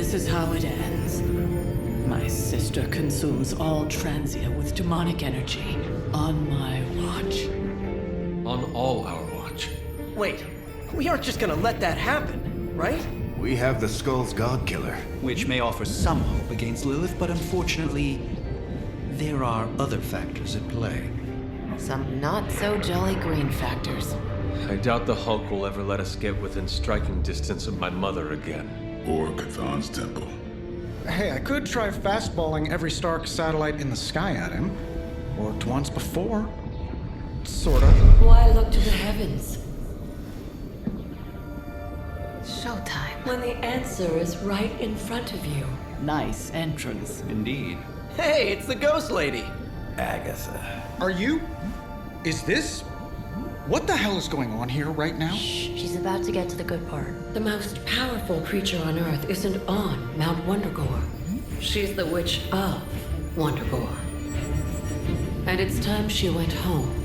this is how it ends. My sister consumes all Transia with demonic energy on my watch. On all our watch. Wait, we aren't just gonna let that happen, right? We have the Skull's God Killer. Which may offer some hope against Lilith, but unfortunately, there are other factors at play. Some not-so-jolly green factors. I doubt the Hulk will ever let us get within striking distance of my mother again. Or Chthon's temple. Hey, I could try fastballing every Stark satellite in the sky at him. Worked once before. Sorta. Why look to the heavens Showtime. when the answer is right in front of you? Nice entrance. Indeed. Hey, it's the Ghost Lady. Agatha. Are you? Is this? What the hell is going on here right now? She's about to get to the good part. The most powerful creature on Earth isn't on Mount Wondergore. She's the witch of Wondergore. And it's time she went home.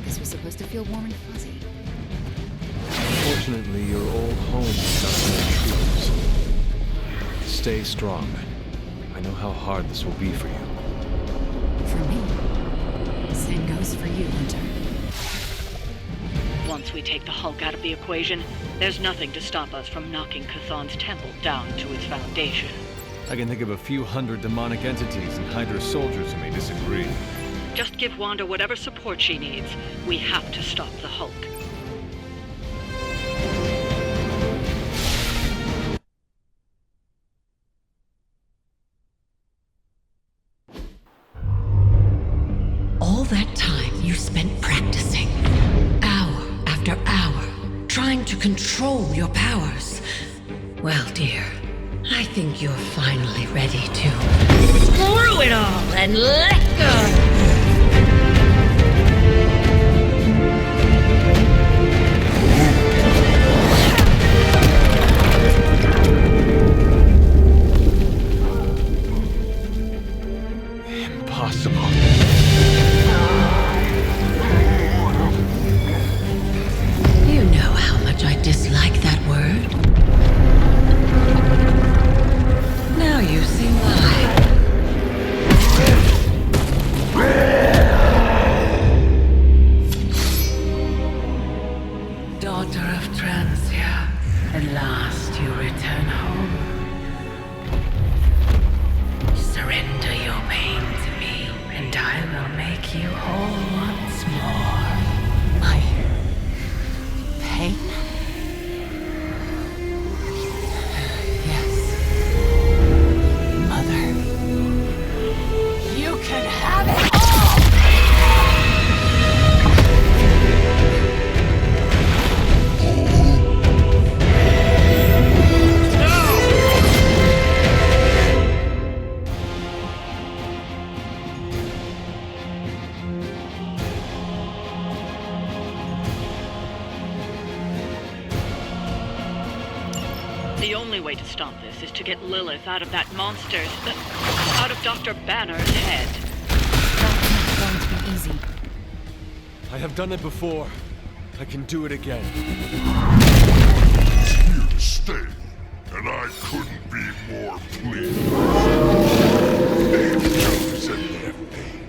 This was supposed to feel warm and fuzzy. Fortunately, your old home is not full of intruders. Stay strong. I know how hard this will be for you. For me. Same goes for you, Hunter. Once we take the Hulk out of the equation, there's nothing to stop us from knocking Chthon's temple down to its foundation. I can think of a few hundred demonic entities and Hydra soldiers who may disagree. Just give Wanda whatever support she needs. We have to stop the Hulk. All that time you spent practicing, hour after hour, trying to control your powers. Well, dear, I think you're finally ready to screw it all and let go. Impossible. You know how much I dislike that word. Now you see why. Daughter of Transia, at last you return home. Surrender your pain to me, and I will make you whole once more. My pain? Yes. Mother. You can have it all! The only way to stop this is to get Lilith out of that monster's... out of Dr. Banner's head. That's not going to be easy. I have done it before. I can do it again. You stay, and I couldn't be more pleased. They've chosen their fate.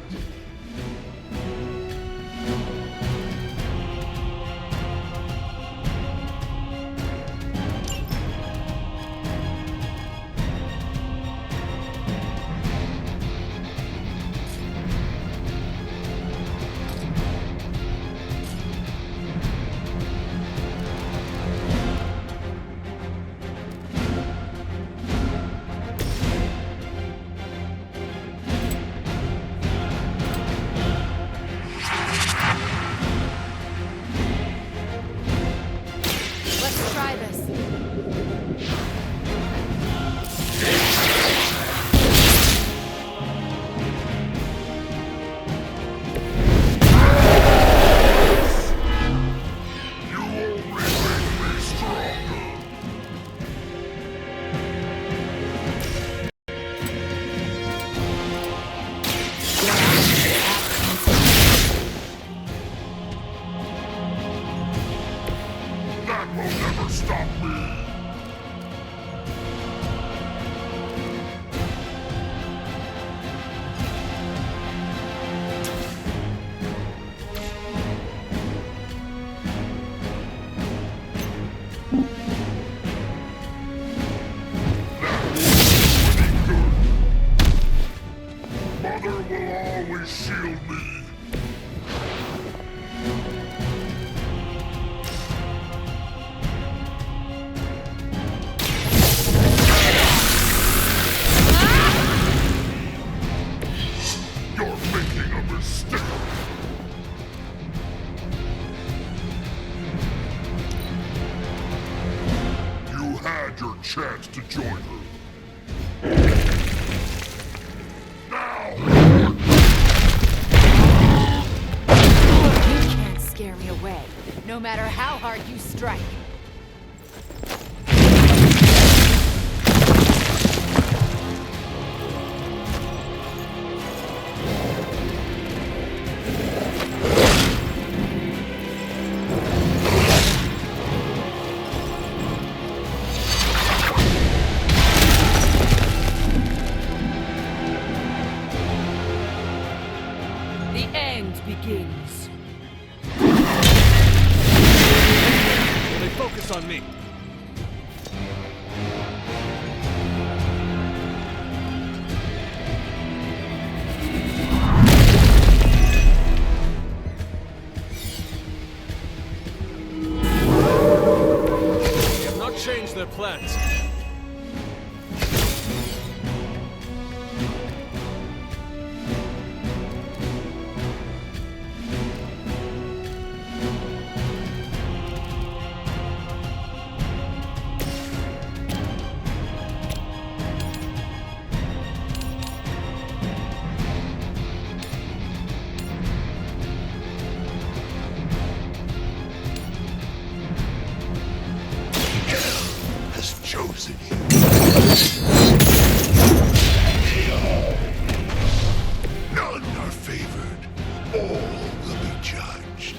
how hard you strike. The end begins. They focus on me. They have not changed their plans. Has chosen you. None are favored. All will be judged.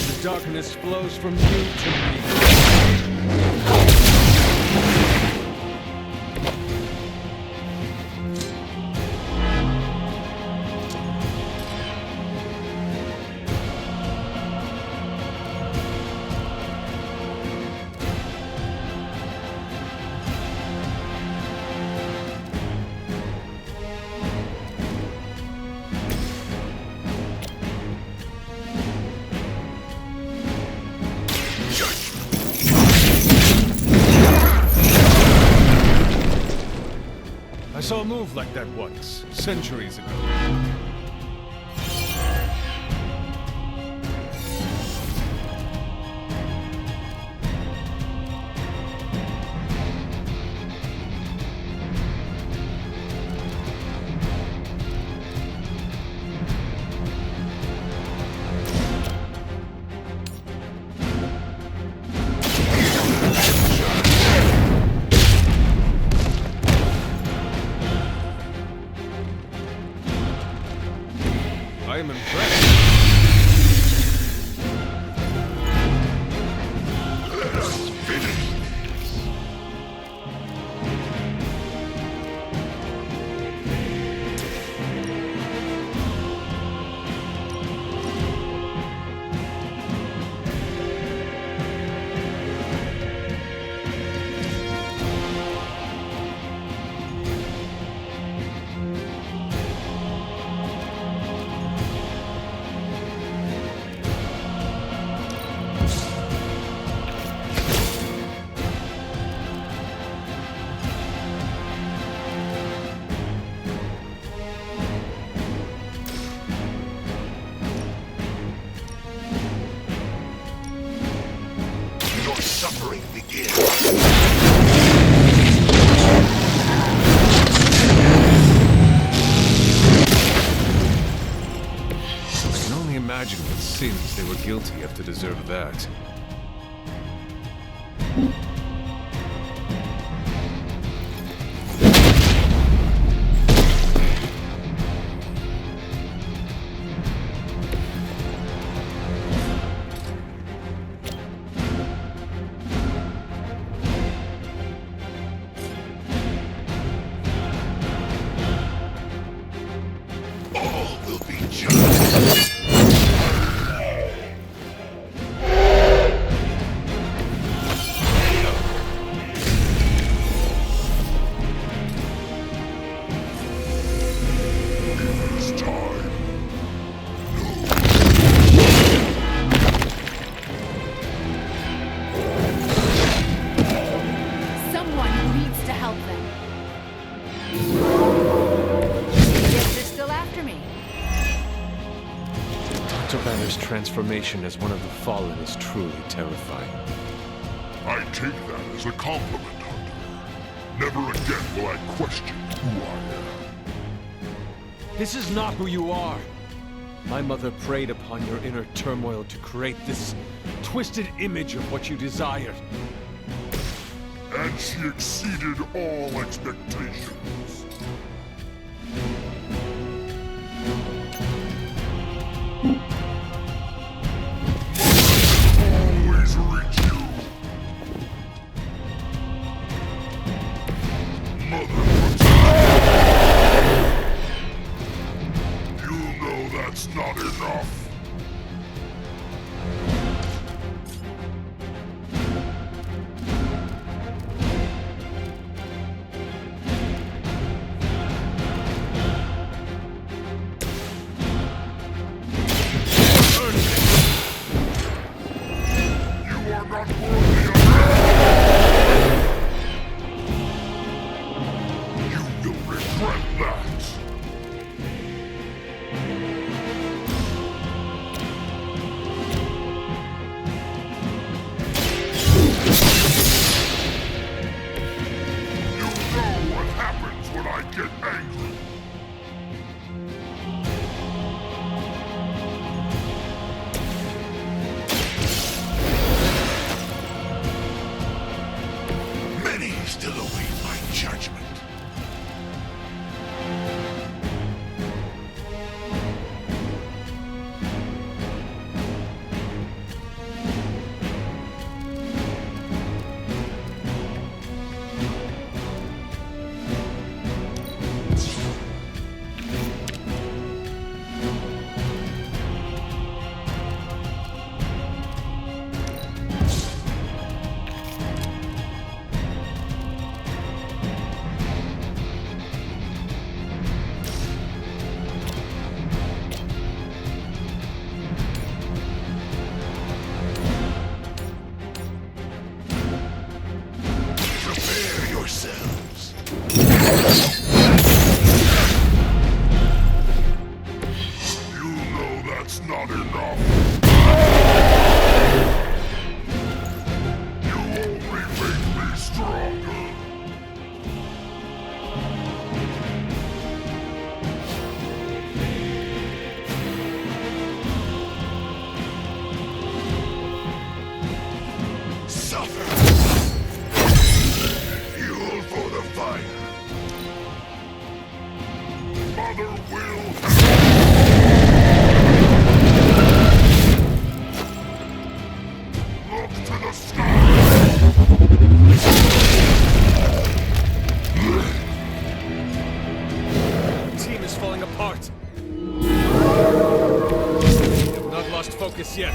The darkness flows from you to me. I saw a move like that once, centuries ago. I am impressed. Let's finish. Your suffering begins. I can only imagine what sins they were guilty of to deserve that. All will be judged. Father's transformation as one of the fallen is truly terrifying. I take that as a compliment, Hunter. Never again will I question who I am. This is not who you are! My mother preyed upon your inner turmoil to create this twisted image of what you desired. And she exceeded all expectations. Always reach you. Mother protect. You know that's not enough. Still await my judgment. Yourselves. You know that's not enough. You only make me stronger. Suffer. For the fire. Mother will look to the sky. The team is falling apart. We have not lost focus yet.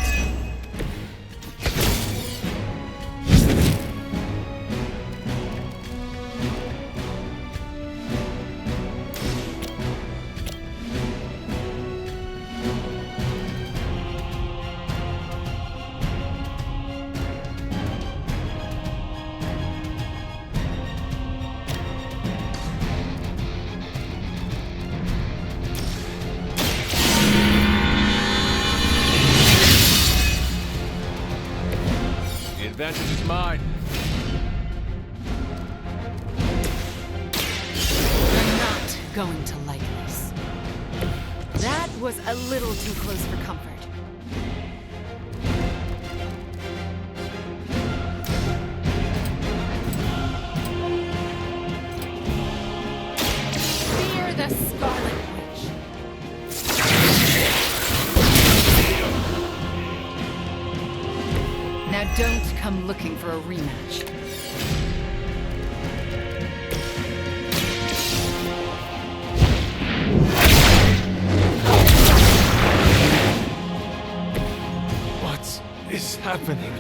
The advantage is mine. You're not going to like this. That was a little too close for comfort. Fear the Scarlet Witch. Now don't come looking for a rematch. What is happening?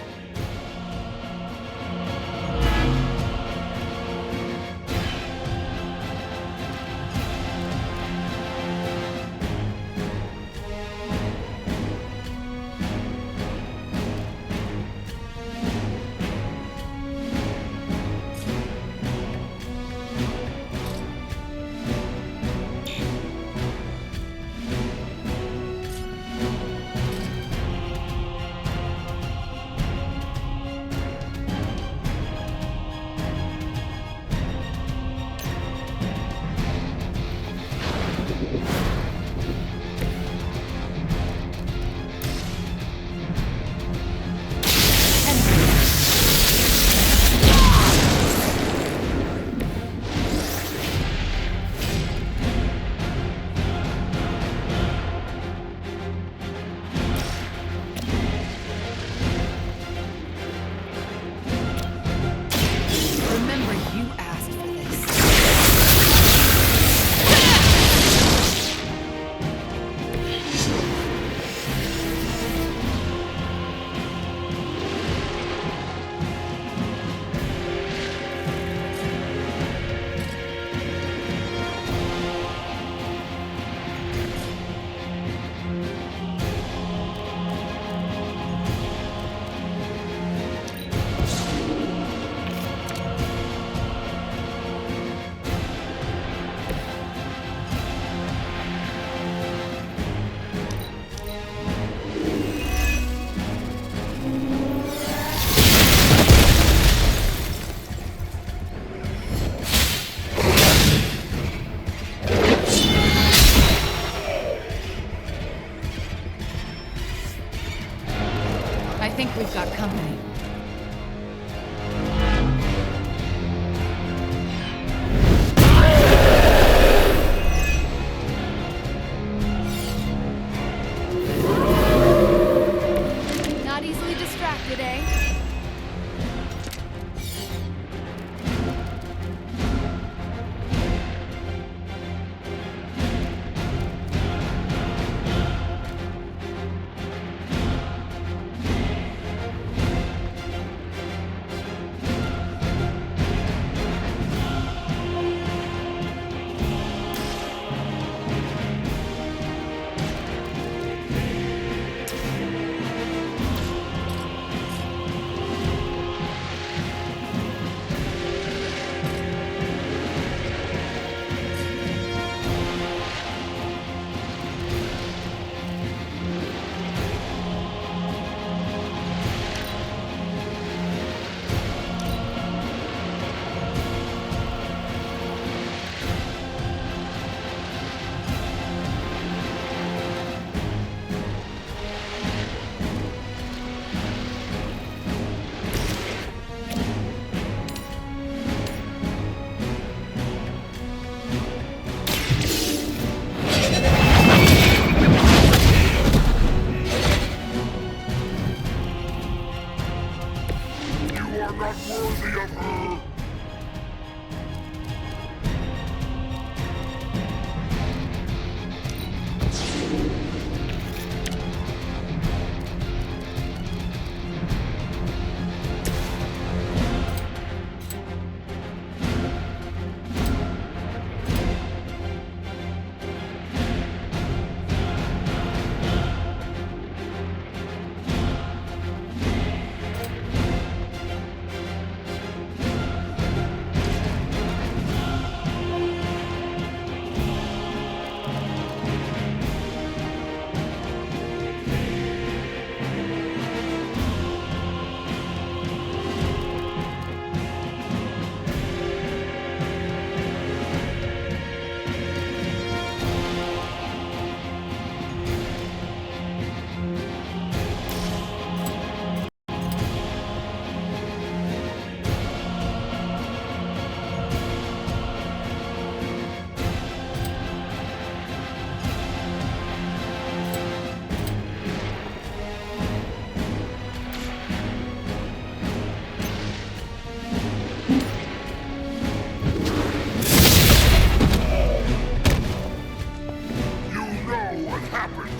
are not worthy of her!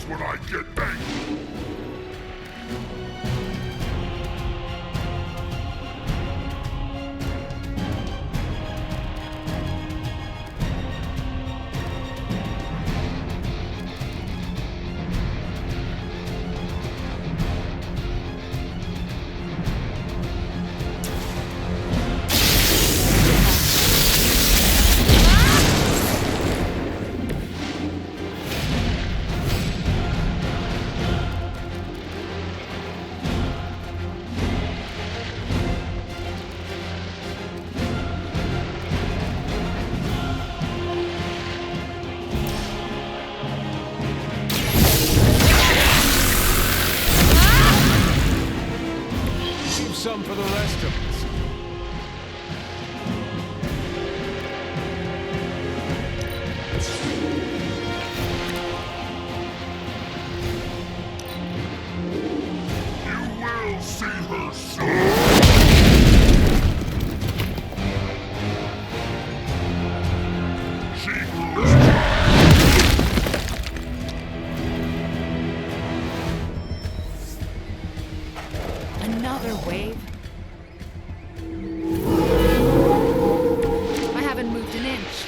When I get angry. Some for the rest of us. You will see her soon. She grew Another wave? I haven't moved an inch.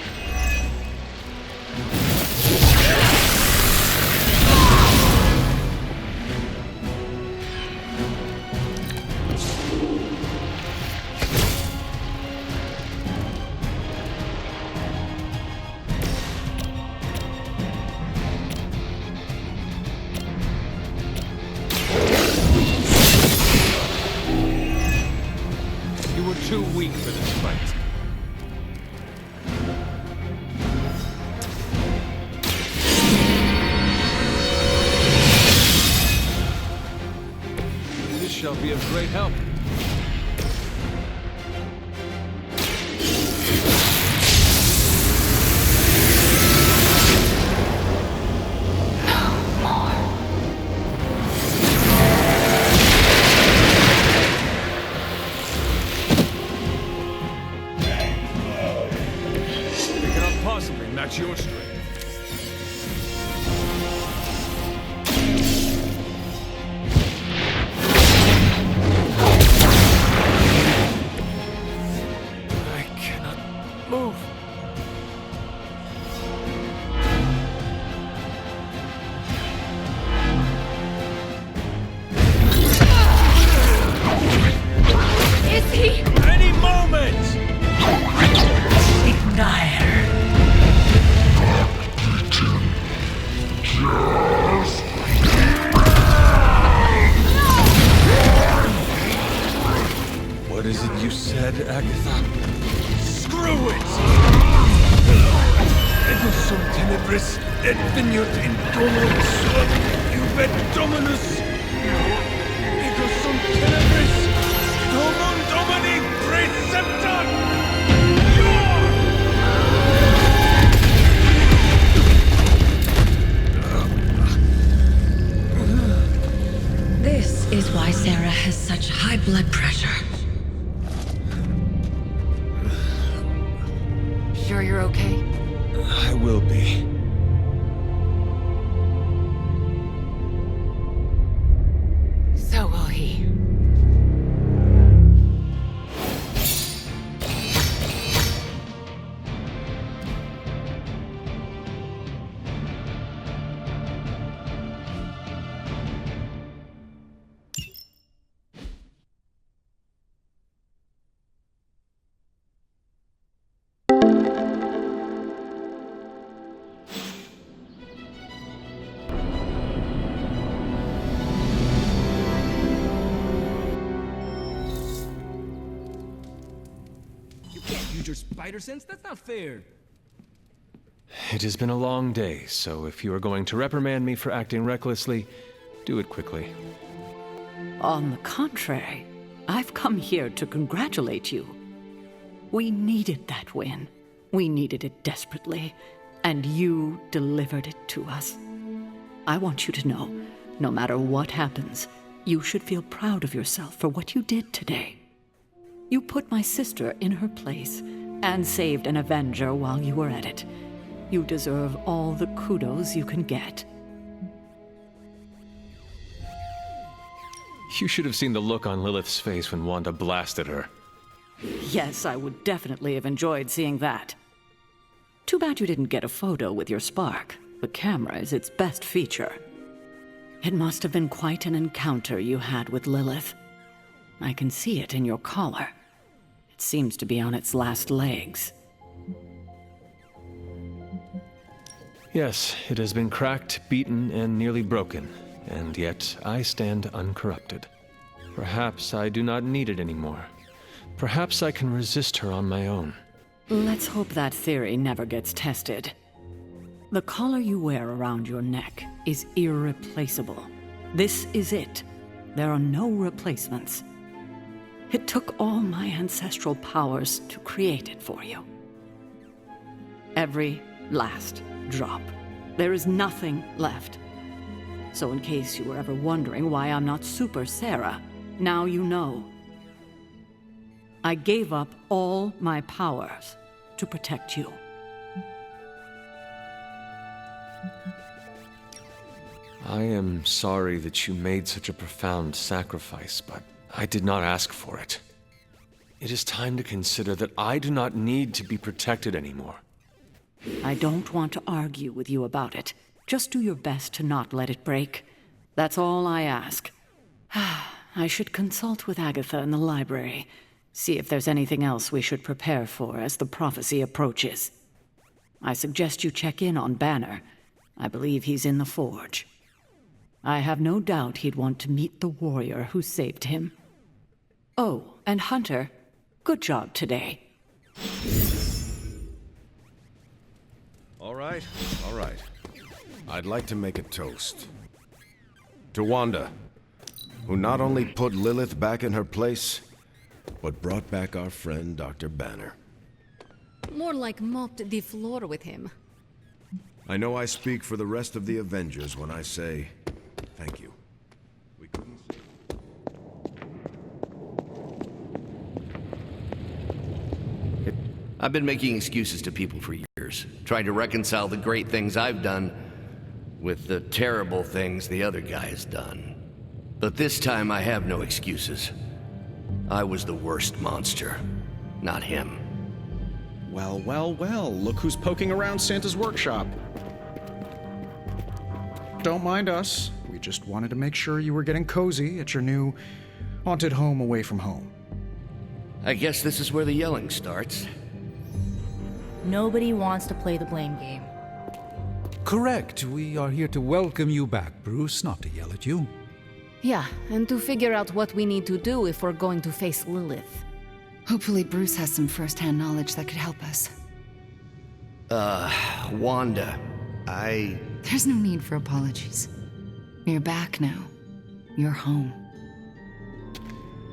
Too weak for this fight. This shall be of great help. Match your strength. I cannot move. Is he? Any moment! Ignite. What is it you said, Agatha? Screw it! Ego sum tenebris et veniut in dominum suum iubet dominus. Ego sum tenebris domum domini preceptor. This is why Sarah has such high blood pressure. sure you're okay? I will be. So will he. Your spider sense? That's not fair. It has been a long day, so if you are going to reprimand me for acting recklessly, do it quickly. On the contrary, I've come here to congratulate you. We needed that win. We needed it desperately, and you delivered it to us. I want you to know, no matter what happens, you should feel proud of yourself for what you did today. You put my sister in her place and saved an Avenger while you were at it. You deserve all the kudos you can get. You should have seen the look on Lilith's face when Wanda blasted her. Yes, I would definitely have enjoyed seeing that. Too bad you didn't get a photo with your spark. The camera is its best feature. It must have been quite an encounter you had with Lilith. I can see it in your collar. It seems to be on its last legs. Yes, it has been cracked, beaten, and nearly broken, and yet I stand uncorrupted. Perhaps I do not need it anymore. Perhaps I can resist her on my own. Let's hope that theory never gets tested. The collar you wear around your neck is irreplaceable. This is it. There are no replacements. It took all my ancestral powers to create it for you. Every last drop. There is nothing left. So in case you were ever wondering why I'm not Super Sarah, now you know. I gave up all my powers to protect you. I am sorry that you made such a profound sacrifice, but I did not ask for it. It is time to consider that I do not need to be protected anymore. I don't want to argue with you about it. Just do your best to not let it break. That's all I ask. I should consult with Agatha in the library, see if there's anything else we should prepare for as the prophecy approaches. I suggest you check in on Banner. I believe he's in the forge. I have no doubt he'd want to meet the warrior who saved him. Oh, and Hunter, good job today. All right. I'd like to make a toast. To Wanda, who not only put Lilith back in her place, but brought back our friend Dr. Banner. More like mopped the floor with him. I know I speak for the rest of the Avengers when I say thank you. We couldn't... I've been making excuses to people for years, trying to reconcile the great things I've done with the terrible things the other guy has done. But this time I have no excuses. I was the worst monster, not him. Well, look who's poking around Santa's workshop. Don't mind us. We just wanted to make sure you were getting cozy at your new haunted home away from home. I guess this is where the yelling starts. Nobody wants to play the blame game. Correct. We are here to welcome you back, Bruce, not to yell at you. Yeah, and to figure out what we need to do if we're going to face Lilith. Hopefully Bruce has some first-hand knowledge that could help us. Wanda, There's no need for apologies. You're back now. You're home.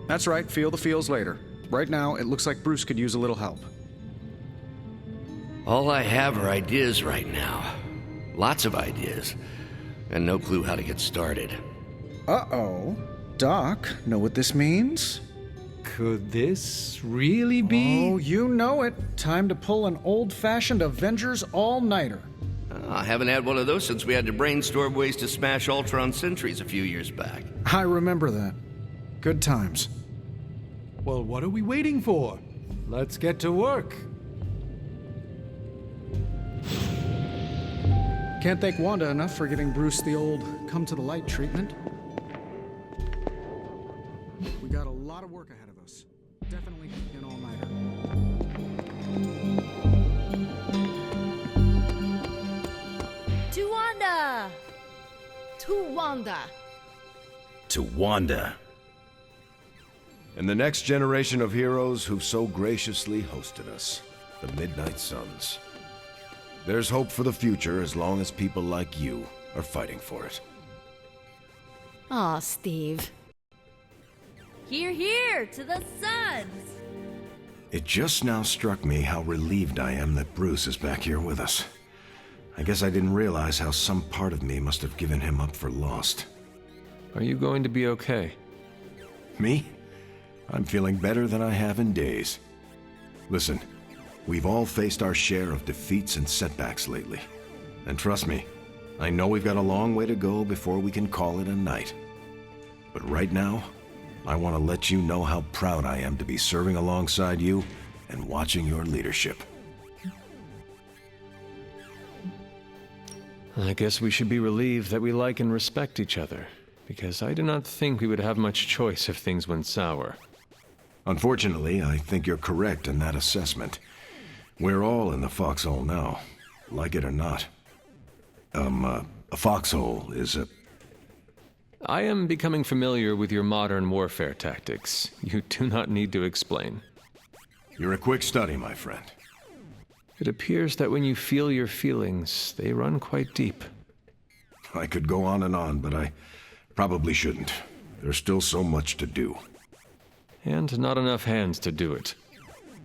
That's right, feel the feels later. Right now, it looks like Bruce could use a little help. All I have are ideas right now. Lots of ideas. And no clue how to get started. Uh-oh. Doc, know what this means? Could this really be? Oh, you know it. Time to pull an old-fashioned Avengers all-nighter. I haven't had one of those since we had to brainstorm ways to smash Ultron sentries a few years back. I remember that. Good times. Well, what are we waiting for? Let's get to work. Can't thank Wanda enough for giving Bruce the old come-to-the-light treatment. We got a lot of work ahead of us. Definitely an all-nighter. To Wanda! To Wanda! To Wanda. And the next generation of heroes who've so graciously hosted us, the Midnight Suns. There's hope for the future as long as people like you are fighting for it. Aw, Steve. Here to the Suns! It just now struck me how relieved I am that Bruce is back here with us. I guess I didn't realize how some part of me must have given him up for lost. Are you going to be okay? Me? I'm feeling better than I have in days. Listen, we've all faced our share of defeats and setbacks lately. And trust me, I know we've got a long way to go before we can call it a night. But right now, I want to let you know how proud I am to be serving alongside you and watching your leadership. I guess we should be relieved that we like and respect each other, because I do not think we would have much choice if things went sour. Unfortunately, I think you're correct in that assessment. We're all in the foxhole now, like it or not. A foxhole is a... I am becoming familiar with your modern warfare tactics. You do not need to explain. You're a quick study, my friend. It appears that when you feel your feelings, they run quite deep. I could go on, but I probably shouldn't. There's still so much to do. And not enough hands to do it.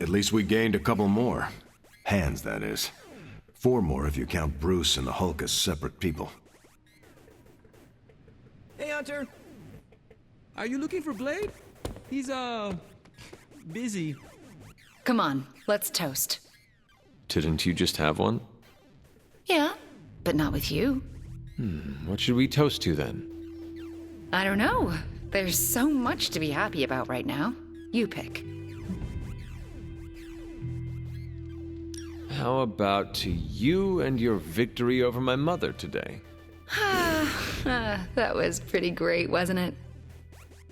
At least we gained a couple more. Hands, that is. 4 more if you count Bruce and the Hulk as separate people. Hey, Hunter. Are you looking for Blade? He's, busy. Come on, let's toast. Didn't you just have one? Yeah, but not with you. What should we toast to then? I don't know. There's so much to be happy about right now. You pick. How about to you and your victory over my mother today? That was pretty great, wasn't it?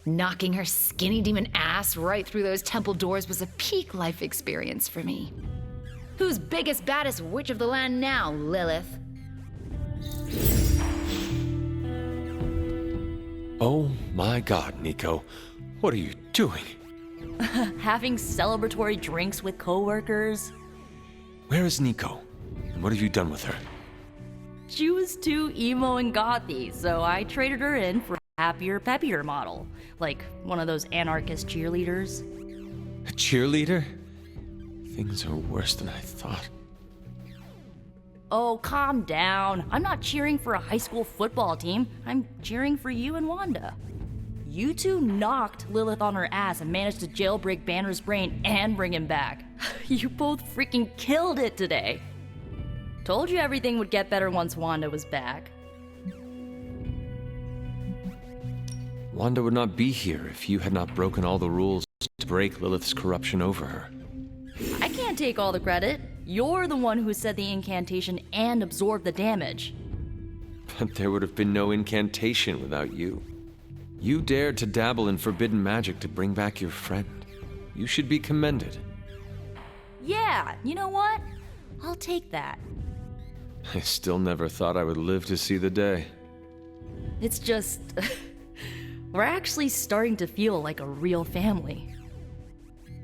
Knocking her skinny demon ass right through those temple doors was a peak life experience for me. Who's biggest, baddest witch of the land now, Lilith? Oh my god, Nico. What are you doing? Having celebratory drinks with coworkers. Where is Nico? And what have you done with her? She was too emo and gothy, so I traded her in for a happier, peppier model. Like one of those anarchist cheerleaders. A cheerleader? Things are worse than I thought. Oh, calm down. I'm not cheering for a high school football team. I'm cheering for you and Wanda. You two knocked Lilith on her ass and managed to jailbreak Banner's brain and bring him back. You both freaking killed it today. Told you everything would get better once Wanda was back. Wanda would not be here if you had not broken all the rules to break Lilith's corruption over her. I can't take all the credit. You're the one who said the incantation and absorbed the damage. But there would have been no incantation without you. You dared to dabble in forbidden magic to bring back your friend. You should be commended. Yeah, you know what? I'll take that. I still never thought I would live to see the day. It's just... we're actually starting to feel like a real family.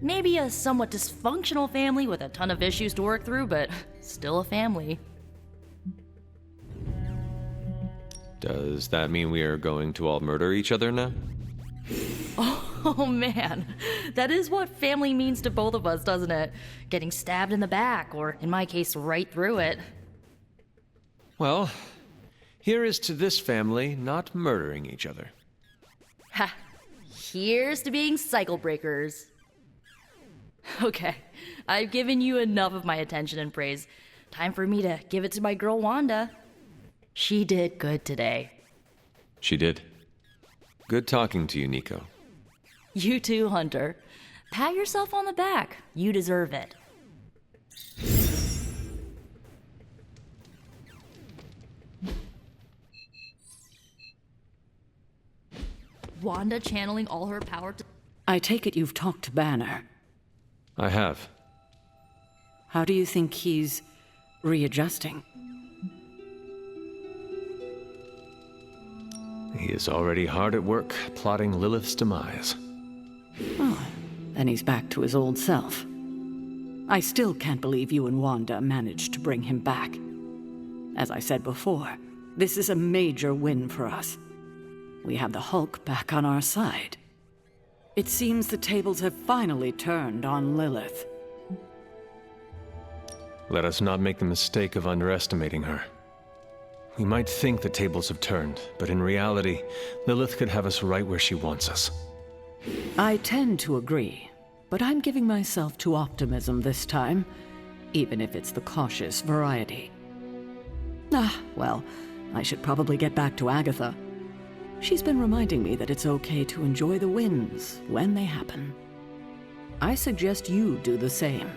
Maybe a somewhat dysfunctional family with a ton of issues to work through, but still a family. Does that mean we are going to all murder each other now? Oh man, that is what family means to both of us, doesn't it? Getting stabbed in the back, or in my case, right through it. Well, here is to this family not murdering each other. Ha! Here's to being cycle breakers. Okay, I've given you enough of my attention and praise. Time for me to give it to my girl Wanda. She did good today. She did. Good talking to you, Nico. You too, Hunter. Pat yourself on the back. You deserve it. Wanda channeling all her power to... I take it you've talked to Banner. I have. How do you think he's readjusting? He is already hard at work plotting Lilith's demise. Oh, then he's back to his old self. I still can't believe you and Wanda managed to bring him back. As I said before, this is a major win for us. We have the Hulk back on our side. It seems the tables have finally turned on Lilith. Let us not make the mistake of underestimating her. We might think the tables have turned, but in reality, Lilith could have us right where she wants us. I tend to agree, but I'm giving myself to optimism this time, even if it's the cautious variety. Well, I should probably get back to Agatha. She's been reminding me that it's okay to enjoy the wins when they happen. I suggest you do the same.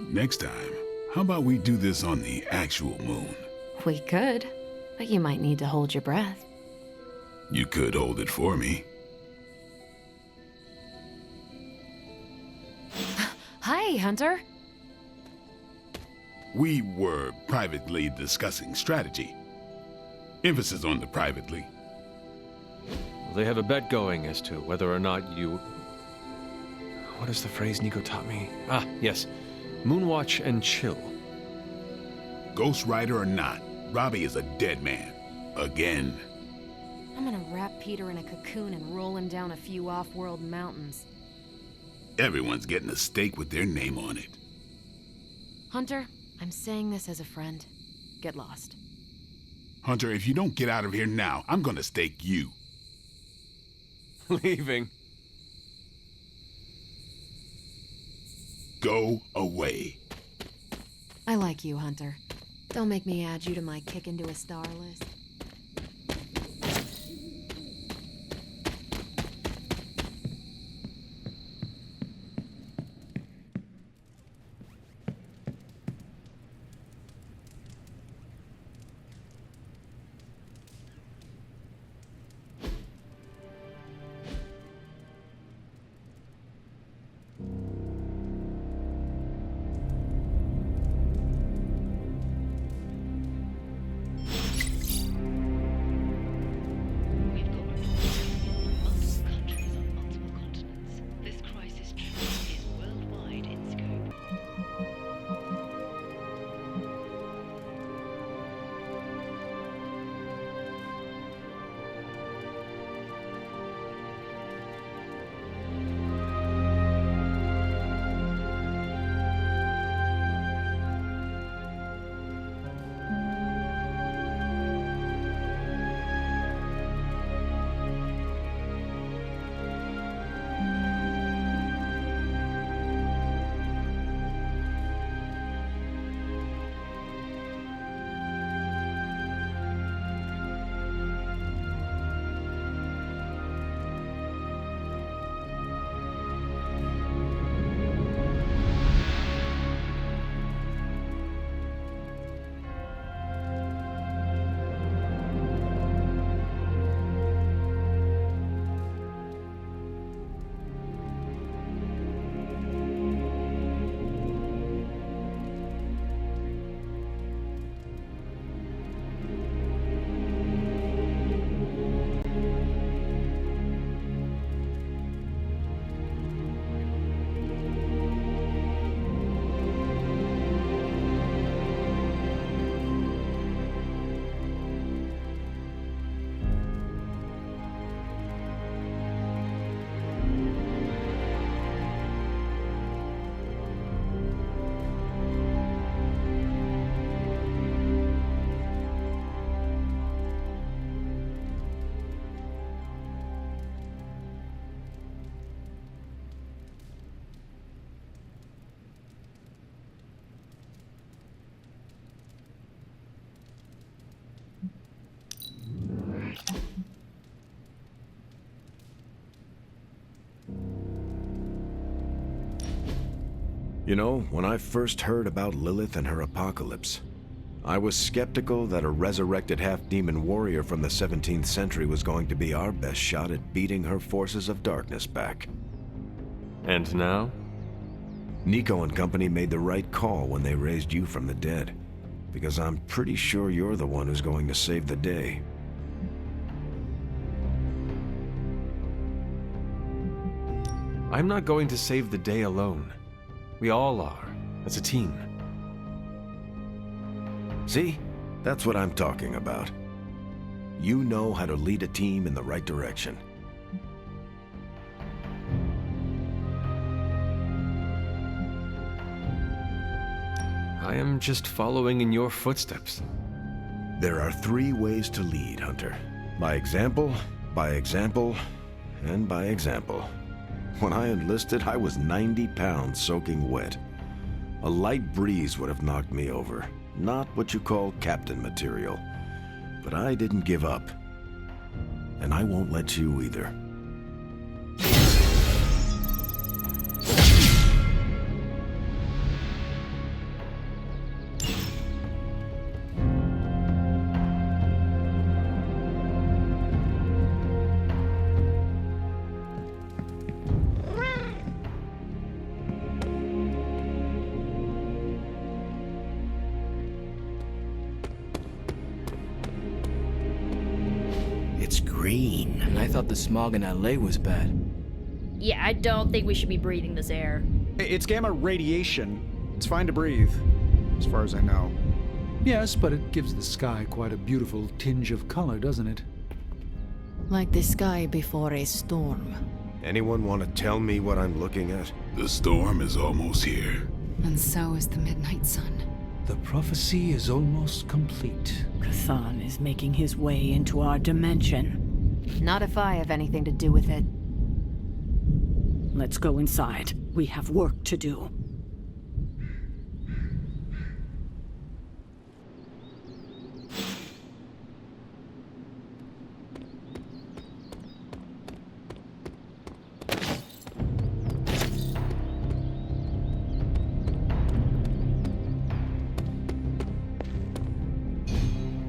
Next time, how about we do this on the actual moon? We could, but you might need to hold your breath. You could hold it for me. Hi, Hunter. We were privately discussing strategy. Emphasis on the privately. They have a bet going as to whether or not you... What is the phrase Nico taught me? Ah, yes. Moonwatch and chill. Ghost Rider or not, Robbie is a dead man. Again. I'm gonna wrap Peter in a cocoon and roll him down a few off-world mountains. Everyone's getting a stake with their name on it. Hunter, I'm saying this as a friend. Get lost. Hunter, if you don't get out of here now, I'm gonna stake you. Leaving. Go away. I like you, Hunter. Don't make me add you to my kick into a star list. You know, when I first heard about Lilith and her apocalypse, I was skeptical that a resurrected half-demon warrior from the 17th century was going to be our best shot at beating her forces of darkness back. And now? Nico and company made the right call when they raised you from the dead, because I'm pretty sure you're the one who's going to save the day. I'm not going to save the day alone. We all are, as a team. See? That's what I'm talking about. You know how to lead a team in the right direction. I am just following in your footsteps. There are 3 ways to lead, Hunter. By example, and by example. When I enlisted, I was 90 pounds soaking wet. A light breeze would have knocked me over. Not what you call captain material. But I didn't give up. And I won't let you either. It's green. And I thought the smog in LA was bad. Yeah, I don't think we should be breathing this air. It's gamma radiation. It's fine to breathe, as far as I know. Yes, but it gives the sky quite a beautiful tinge of color, doesn't it? Like the sky before a storm. Anyone want to tell me what I'm looking at? The storm is almost here. And so is the midnight sun. The prophecy is almost complete. Chthon is making his way into our dimension. Not if I have anything to do with it. Let's go inside. We have work to do.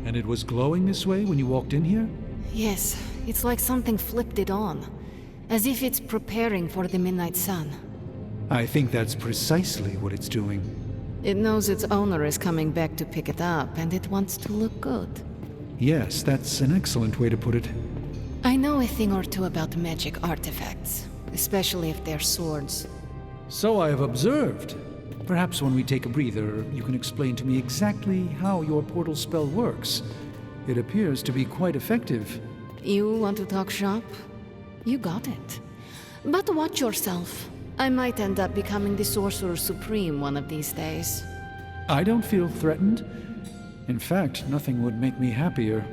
And it was glowing this way when you walked in here? Yes, it's like something flipped it on. As if it's preparing for the midnight sun. I think that's precisely what it's doing. It knows its owner is coming back to pick it up, and it wants to look good. Yes, that's an excellent way to put it. I know a thing or two about magic artifacts, especially if they're swords. So I have observed. Perhaps when we take a breather, you can explain to me exactly how your portal spell works. It appears to be quite effective. You want to talk shop? You got it. But watch yourself. I might end up becoming the Sorcerer Supreme one of these days. I don't feel threatened. In fact, nothing would make me happier.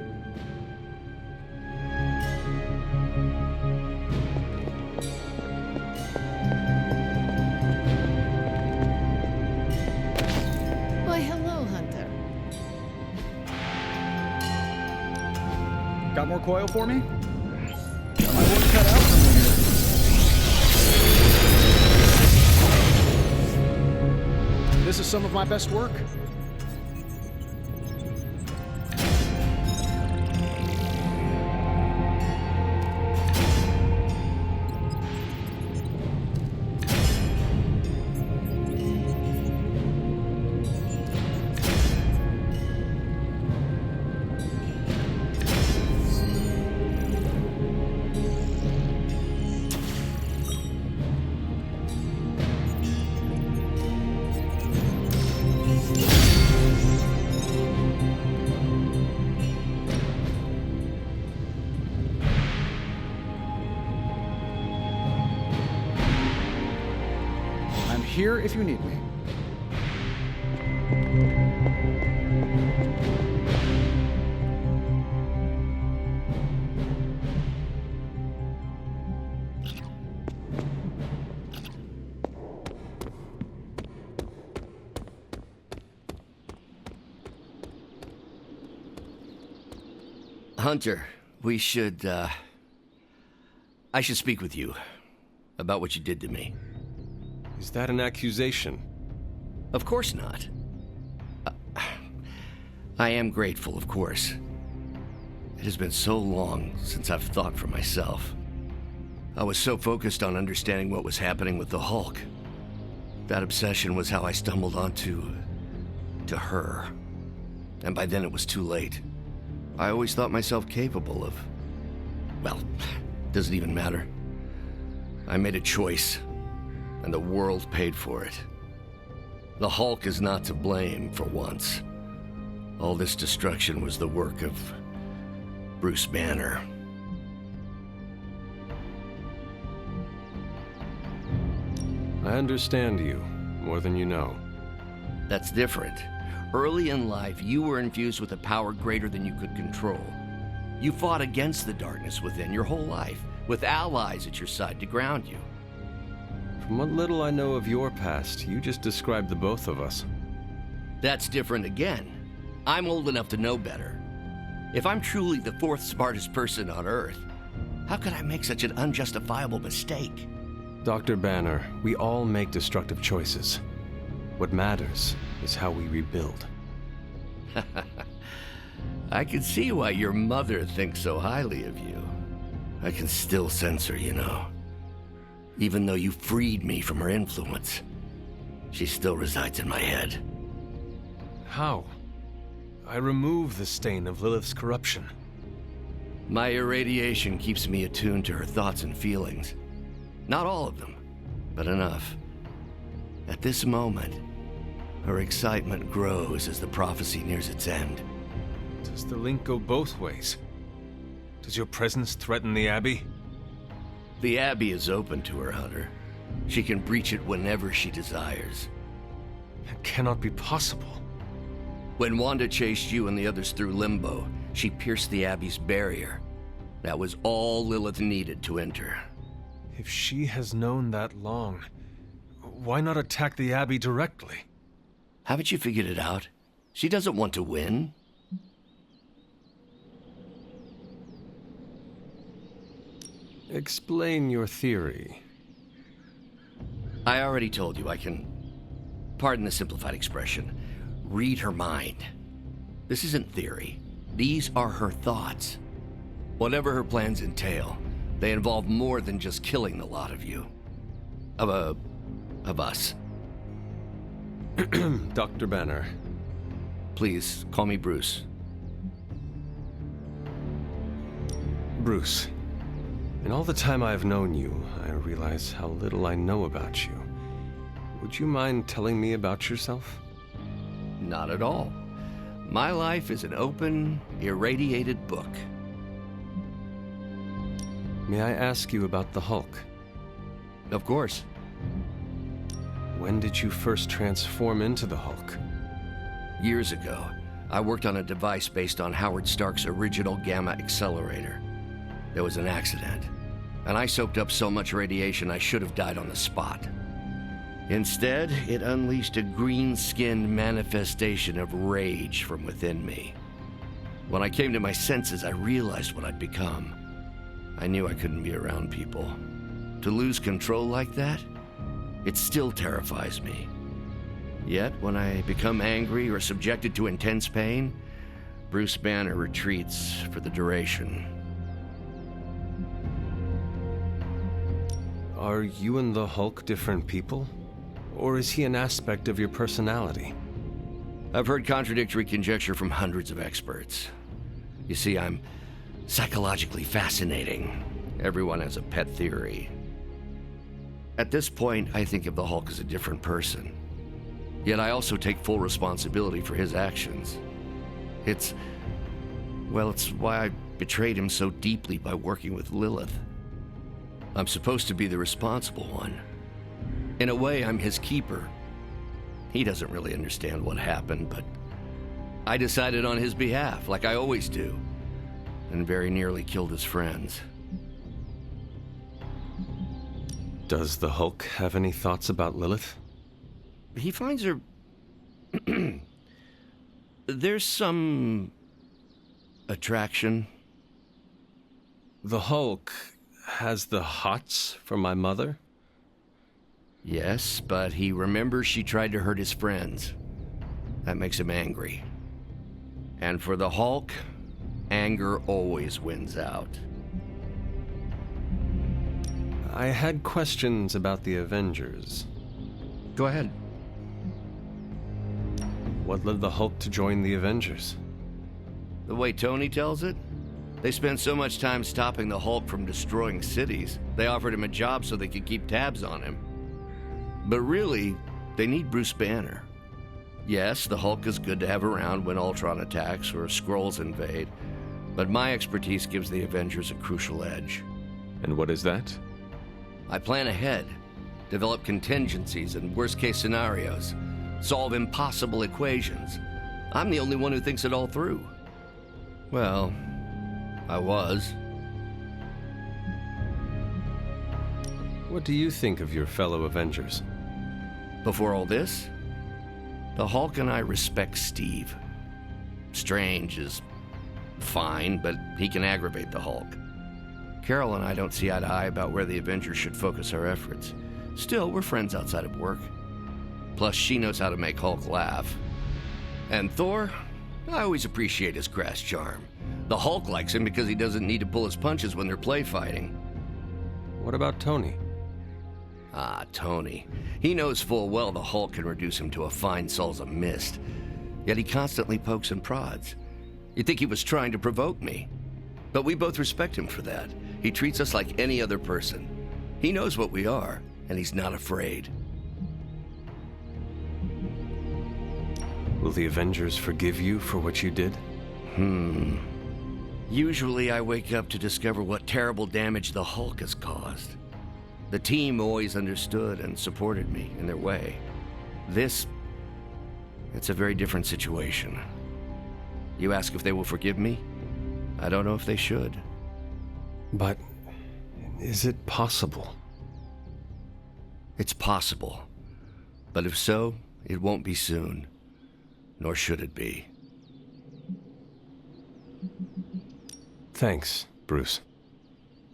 Why, hello, Hunter. Got more coil for me? Got my work cut out for me here. This is some of my best work. Here if you need me. Hunter, we should, I should speak with you about what you did to me. Is that an accusation? Of course not. I am grateful, of course. It has been so long since I've thought for myself. I was so focused on understanding what was happening with the Hulk. That obsession was how I stumbled onto her. And by then it was too late. I always thought myself capable of... well, doesn't even matter. I made a choice, and the world paid for it. The Hulk is not to blame, for once. All this destruction was the work of Bruce Banner. I understand you more than you know. That's different. Early in life, you were infused with a power greater than you could control. You fought against the darkness within your whole life, with allies at your side to ground you. From what little I know of your past, you just described the both of us. That's different again. I'm old enough to know better. If I'm truly the fourth smartest person on Earth, how could I make such an unjustifiable mistake? Dr. Banner, we all make destructive choices. What matters is how we rebuild. I can see why your mother thinks so highly of you. I can still sense her, you know. Even though you freed me from her influence, she still resides in my head. How? I remove the stain of Lilith's corruption. My irradiation keeps me attuned to her thoughts and feelings. Not all of them, but enough. At this moment, her excitement grows as the prophecy nears its end. Does the link go both ways? Does your presence threaten the Abbey? The Abbey is open to her, Hunter. She can breach it whenever she desires. That cannot be possible. When Wanda chased you and the others through Limbo, she pierced the Abbey's barrier. That was all Lilith needed to enter. If she has known that long, why not attack the Abbey directly? Haven't you figured it out? She doesn't want to win. Explain your theory. I already told you I can, pardon the simplified expression, read her mind. This isn't theory. These are her thoughts. Whatever her plans entail, they involve more than just killing the lot of you. Of us. Dr. Banner. Please, call me Bruce. Bruce. In all the time I have known you, I realize how little I know about you. Would you mind telling me about yourself? Not at all. My life is an open, irradiated book. May I ask you about the Hulk? Of course. When did you first transform into the Hulk? Years ago, I worked on a device based on Howard Stark's original gamma accelerator. There was an accident, and I soaked up so much radiation I should have died on the spot. Instead, it unleashed a green-skinned manifestation of rage from within me. When I came to my senses, I realized what I'd become. I knew I couldn't be around people. To lose control like that, it still terrifies me. Yet, when I become angry or subjected to intense pain, Bruce Banner retreats for the duration. Are you and the Hulk different people? Or is he an aspect of your personality? I've heard contradictory conjecture from hundreds of experts. You see, I'm psychologically fascinating. Everyone has a pet theory. At this point, I think of the Hulk as a different person. Yet I also take full responsibility for his actions. It's why I betrayed him so deeply by working with Lilith. I'm supposed to be the responsible one. In a way, I'm his keeper. He doesn't really understand what happened, but I decided on his behalf, like I always do, and very nearly killed his friends. Does the Hulk have any thoughts about Lilith? He finds her... There's some... attraction. The Hulk has the hots for my mother? Yes, but he remembers she tried to hurt his friends. That makes him angry. And for the Hulk, anger always wins out. I had questions about the Avengers. Go ahead. What led the Hulk to join the Avengers? The way Tony tells it, they spent so much time stopping the Hulk from destroying cities, they offered him a job so they could keep tabs on him. But really, they need Bruce Banner. Yes, the Hulk is good to have around when Ultron attacks or Skrulls invade, but my expertise gives the Avengers a crucial edge. And what is that? I plan ahead, develop contingencies and worst-case scenarios, solve impossible equations. I'm the only one who thinks it all through. Well, I was. What do you think of your fellow Avengers? Before all this, the Hulk and I respect Steve. Strange is fine, but he can aggravate the Hulk. Carol and I don't see eye to eye about where the Avengers should focus our efforts. Still, we're friends outside of work. Plus, she knows how to make Hulk laugh. And Thor, I always appreciate his crass charm. The Hulk likes him because he doesn't need to pull his punches when they're play fighting. What about Tony? Ah, Tony. He knows full well the Hulk can reduce him to a fine salsa mist. Yet he constantly pokes and prods. You'd think he was trying to provoke me. But we both respect him for that. He treats us like any other person. He knows what we are, and he's not afraid. Will the Avengers forgive you for what you did? Usually I wake up to discover what terrible damage the Hulk has caused. The team always understood and supported me in their way. It's a very different situation. You ask if they will forgive me? I don't know if they should. But is it possible? It's possible. But if so, it won't be soon. Nor should it be. Thanks, Bruce.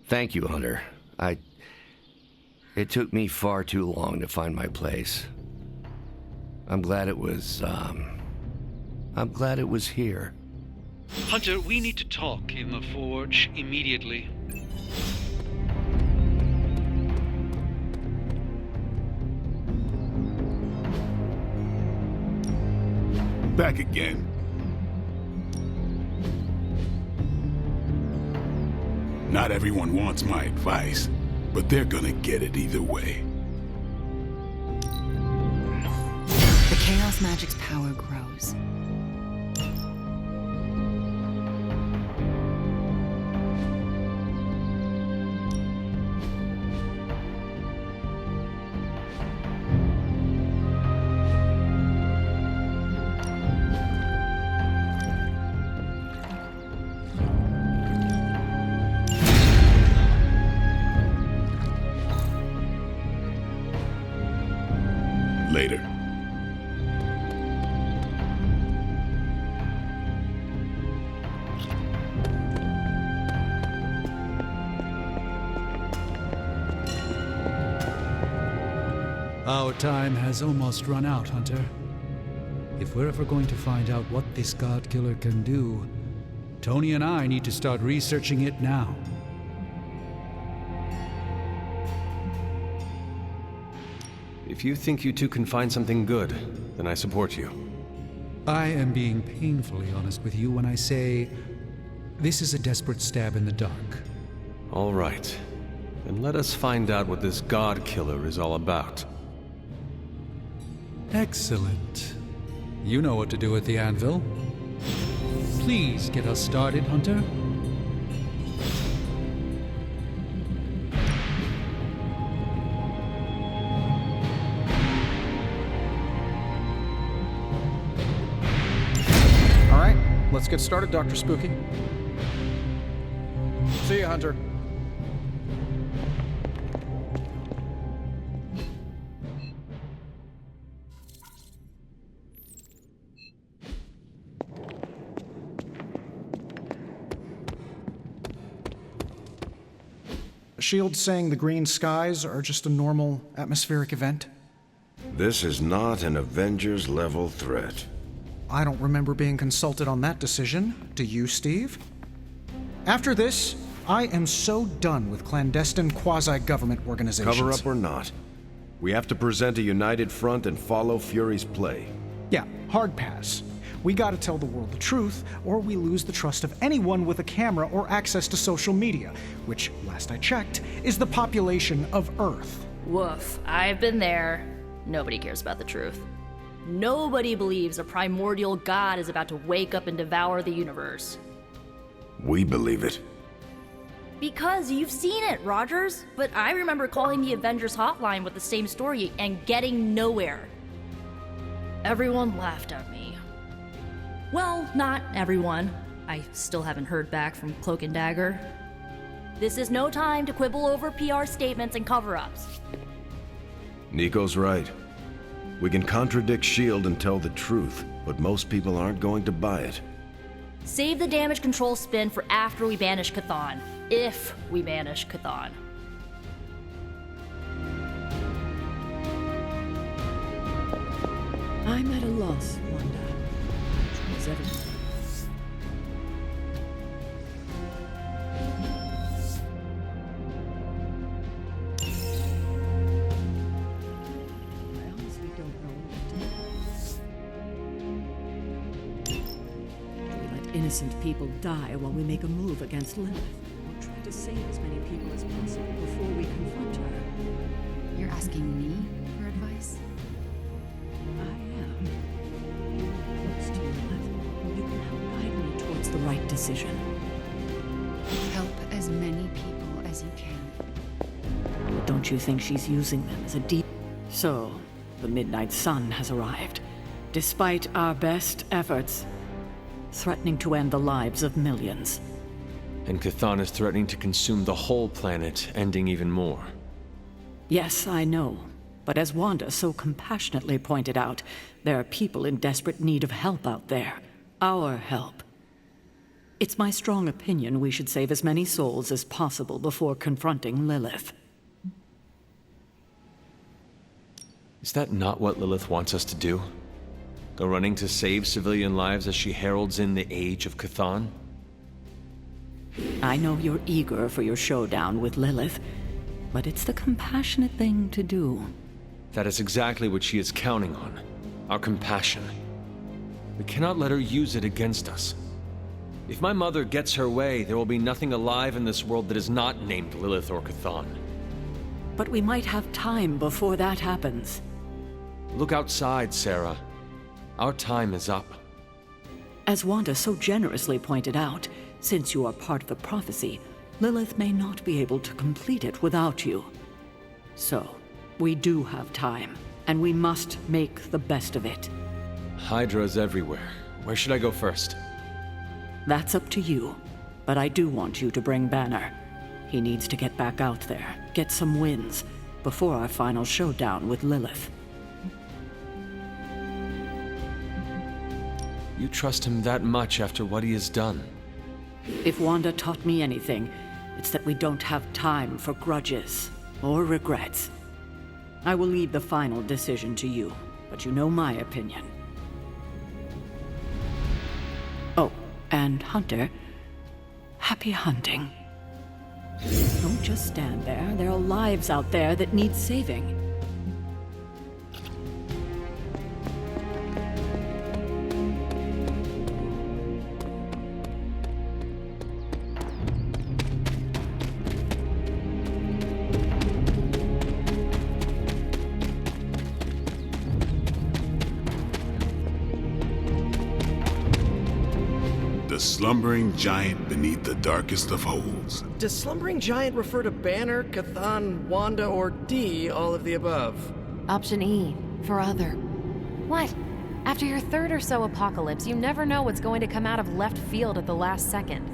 Thank you, Hunter. It took me far too long to find my place. I'm glad it was here. Hunter, we need to talk in the forge immediately. Back again. Not everyone wants my advice, but they're gonna get it either way. The Chaos Magic's power grows. Later. Our time has almost run out, Hunter. If we're ever going to find out what this God Killer can do, Tony and I need to start researching it now. If you think you two can find something good, then I support you. I am being painfully honest with you when I say this is a desperate stab in the dark. All right. Then let us find out what this God Killer is all about. Excellent. You know what to do at the anvil. Please get us started, Hunter. All right, let's get started, Dr. Spooky. See you, Hunter. S.H.I.E.L.D. saying the green skies are just a normal atmospheric event? This is not an Avengers-level threat. I don't remember being consulted on that decision. Do you, Steve? After this, I am so done with clandestine quasi-government organizations. Cover up or not, we have to present a united front and follow Fury's play. Yeah, hard pass. We gotta tell the world the truth, or we lose the trust of anyone with a camera or access to social media, which, last I checked, is the population of Earth. Woof, I've been there. Nobody cares about the truth. Nobody believes a primordial god is about to wake up and devour the universe. We believe it. Because you've seen it, Rogers. But I remember calling the Avengers hotline with the same story and getting nowhere. Everyone laughed at me. Well, not everyone. I still haven't heard back from Cloak and Dagger. This is no time to quibble over PR statements and cover-ups. Nico's right. We can contradict S.H.I.E.L.D. and tell the truth, but most people aren't going to buy it. Save the damage control spin for after we banish Chthon. If we banish Chthon. I'm at a loss, Wanda. Is everything? I honestly don't know what to do. Do we let innocent people die while we make a move against Lilith? Or try to save as many people as possible before we confront her? You're asking me for advice? I am. Close to Lilith, you can help guide me towards the right decision. Help as many people as you can. But don't you think she's using them as a deep... So, the Midnight Sun has arrived, despite our best efforts, threatening to end the lives of millions. And Chthon is threatening to consume the whole planet, ending even more. Yes, I know. But as Wanda so compassionately pointed out, there are people in desperate need of help out there. Our help. It's my strong opinion we should save as many souls as possible before confronting Lilith. Is that not what Lilith wants us to do? Go running to save civilian lives as she heralds in the age of Chthon? I know you're eager for your showdown with Lilith, but it's the compassionate thing to do. That is exactly what she is counting on. Our compassion. We cannot let her use it against us. If my mother gets her way, there will be nothing alive in this world that is not named Lilith or Chthon. But we might have time before that happens. Look outside, Sarah. Our time is up. As Wanda so generously pointed out, since you are part of the prophecy, Lilith may not be able to complete it without you. So, we do have time, and we must make the best of it. Hydra's everywhere. Where should I go first? That's up to you, but I do want you to bring Banner. He needs to get back out there, get some wins, before our final showdown with Lilith. You trust him that much after what he has done? If Wanda taught me anything, it's that we don't have time for grudges or regrets. I will leave the final decision to you, but you know my opinion. Oh, and Hunter, happy hunting. Don't just stand there. There are lives out there that need saving. Slumbering giant beneath the darkest of holes. Does Slumbering Giant refer to Banner, Chthon, Wanda, or D, all of the above? Option E, for other. What? After your third or so apocalypse, you never know what's going to come out of left field at the last second.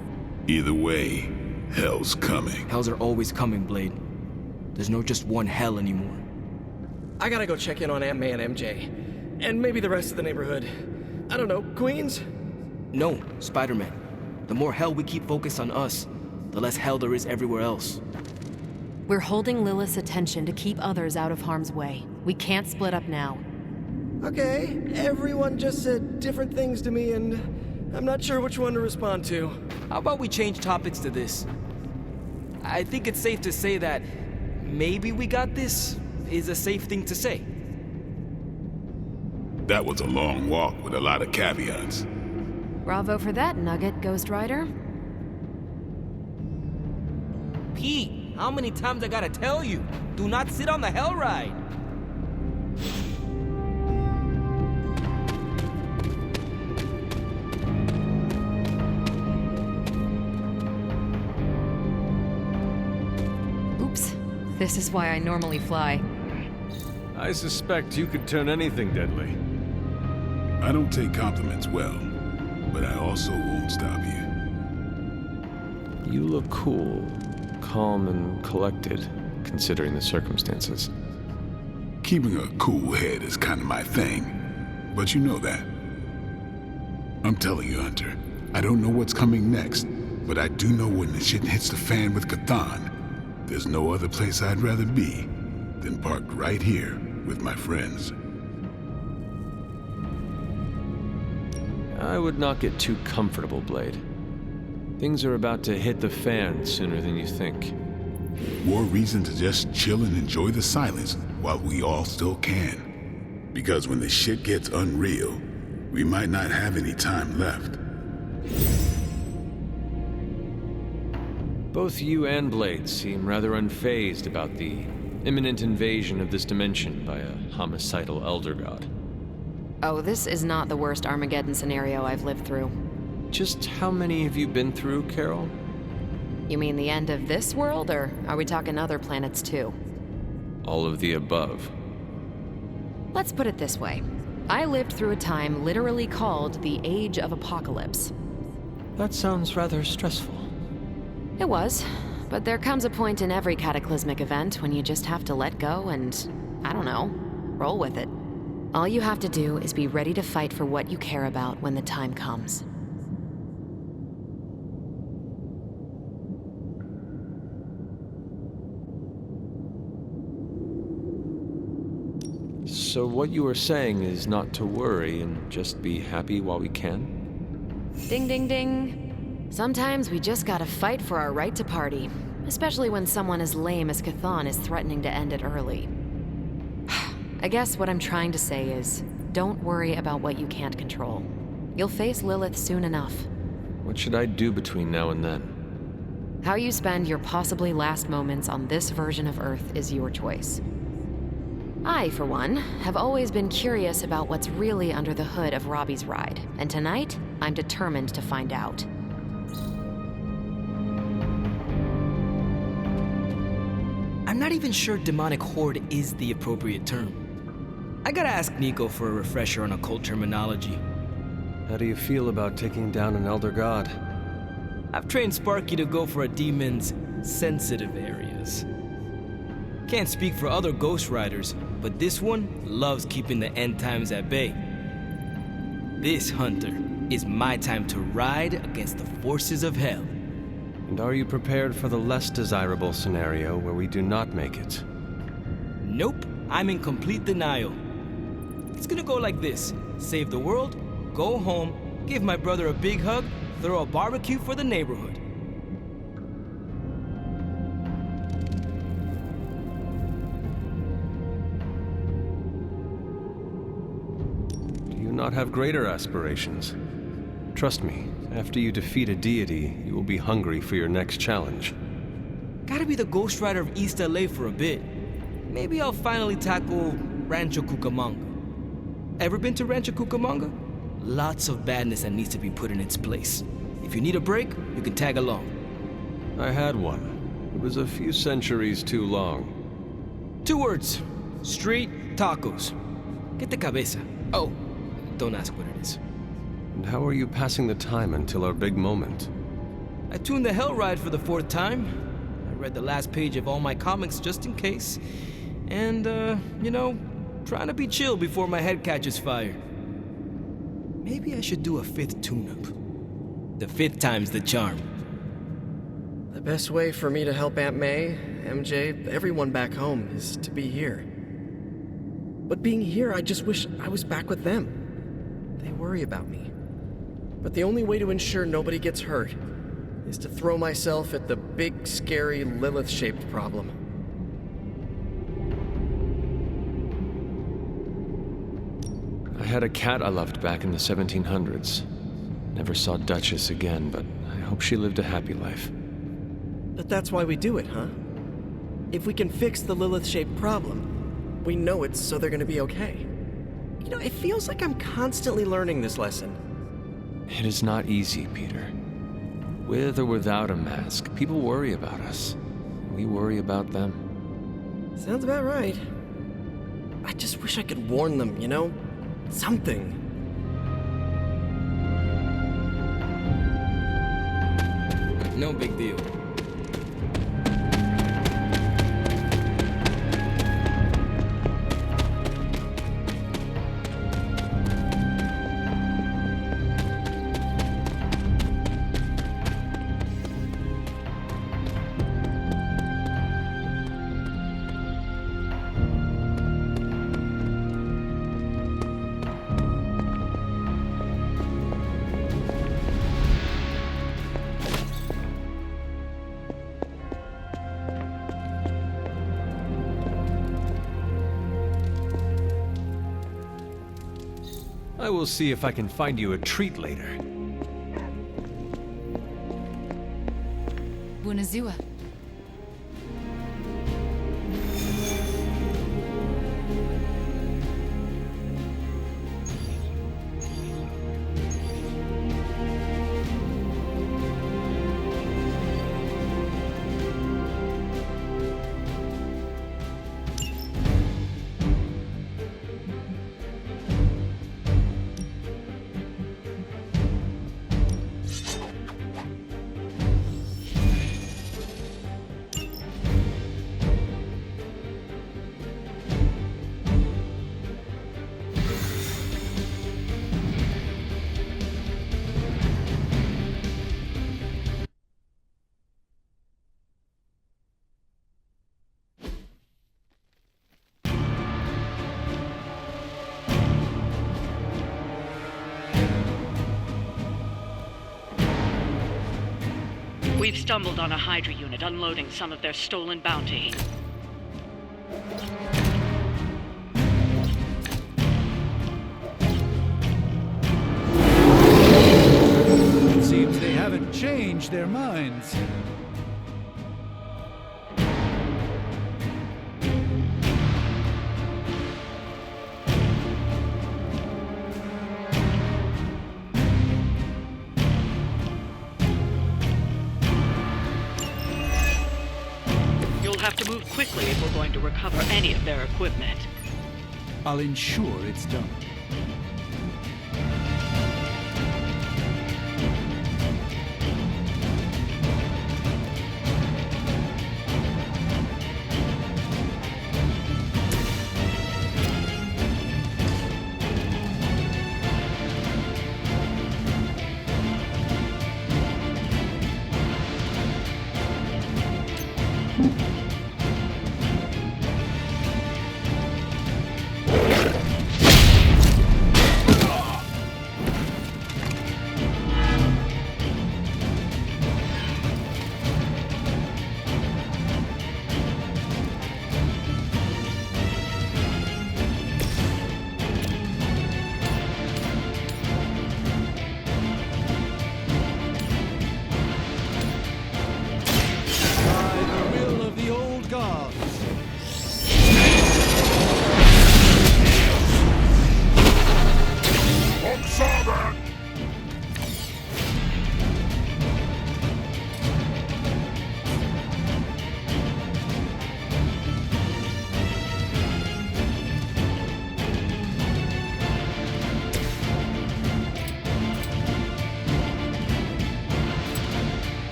Either way, hell's coming. Hells are always coming, Blade. There's no just one hell anymore. I gotta go check in on Aunt May and MJ. And maybe the rest of the neighborhood. I don't know, Queens? No, Spider-Man. The more hell we keep focused on us, the less hell there is everywhere else. We're holding Lilith's attention to keep others out of harm's way. We can't split up now. Okay, everyone just said different things to me, and I'm not sure which one to respond to. How about we change topics to this? I think it's safe to say that maybe we got this is a safe thing to say. That was a long walk with a lot of caveats. Bravo for that nugget, Ghost Rider. Pete, how many times I gotta tell you? Do not sit on the hell ride. Oops. This is why I normally fly. I suspect you could turn anything deadly. I don't take compliments well, but I also won't stop you. You look cool, calm and collected, considering the circumstances. Keeping a cool head is kind of my thing, but you know that. I'm telling you, Hunter, I don't know what's coming next, but I do know when the shit hits the fan with Chthon, there's no other place I'd rather be than parked right here with my friends. I would not get too comfortable, Blade. Things are about to hit the fan sooner than you think. More reason to just chill and enjoy the silence while we all still can. Because when the shit gets unreal, we might not have any time left. Both you and Blade seem rather unfazed about the imminent invasion of this dimension by a homicidal elder god. Oh, this is not the worst Armageddon scenario I've lived through. Just how many have you been through, Carol? You mean the end of this world, or are we talking other planets too? All of the above. Let's put it this way. I lived through a time literally called the Age of Apocalypse. That sounds rather stressful. It was, but there comes a point in every cataclysmic event when you just have to let go and, I don't know, roll with it. All you have to do is be ready to fight for what you care about when the time comes. So what you are saying is not to worry and just be happy while we can? Ding ding ding. Sometimes we just gotta fight for our right to party, especially when someone as lame as Chthon is threatening to end it early. I guess what I'm trying to say is, don't worry about what you can't control. You'll face Lilith soon enough. What should I do between now and then? How you spend your possibly last moments on this version of Earth is your choice. I, for one, have always been curious about what's really under the hood of Robbie's ride, and tonight, I'm determined to find out. I'm not even sure demonic horde is the appropriate term. I gotta ask Nico for a refresher on occult terminology. How do you feel about taking down an elder god? I've trained Sparky to go for a demon's sensitive areas. Can't speak for other Ghost Riders, but this one loves keeping the end times at bay. This, Hunter, is my time to ride against the forces of hell. And are you prepared for the less desirable scenario where we do not make it? Nope, I'm in complete denial. It's gonna go like this. Save the world, go home, give my brother a big hug, throw a barbecue for the neighborhood. Do you not have greater aspirations? Trust me, after you defeat a deity, you will be hungry for your next challenge. Gotta be the Ghost Rider of East LA for a bit. Maybe I'll finally tackle Rancho Cucamonga. Ever been to Rancho Cucamonga? Lots of badness that needs to be put in its place. If you need a break, you can tag along. I had one. It was a few centuries too long. 2 words. Street tacos. Get the cabeza. Oh, don't ask what it is. And how are you passing the time until our big moment? I tuned the Hell Ride for the 4th time. I read the last page of all my comics just in case. And, trying to be chill before my head catches fire. Maybe I should do a 5th tune-up. The 5th time's the charm. The best way for me to help Aunt May MJ, everyone back home is to be here. But being here, I just wish I was back with them. They worry about me. But the only way to ensure nobody gets hurt is to throw myself at the big, scary, Lilith-shaped problem. I had a cat I loved back in the 1700s. Never saw Duchess again, but I hope she lived a happy life. But that's why we do it, huh? If we can fix the Lilith-shaped problem, we know it's so they're gonna be okay. You know, it feels like I'm constantly learning this lesson. It is not easy, Peter. With or without a mask, people worry about us. We worry about them. Sounds about right. I just wish I could warn them, you know? Something. No big deal. I will see if I can find you a treat later. Bunazua. We've stumbled on a Hydra unit unloading some of their stolen bounty. It seems they haven't changed their minds. You'll have to move quickly if we're going to recover any of their equipment. I'll ensure it's done.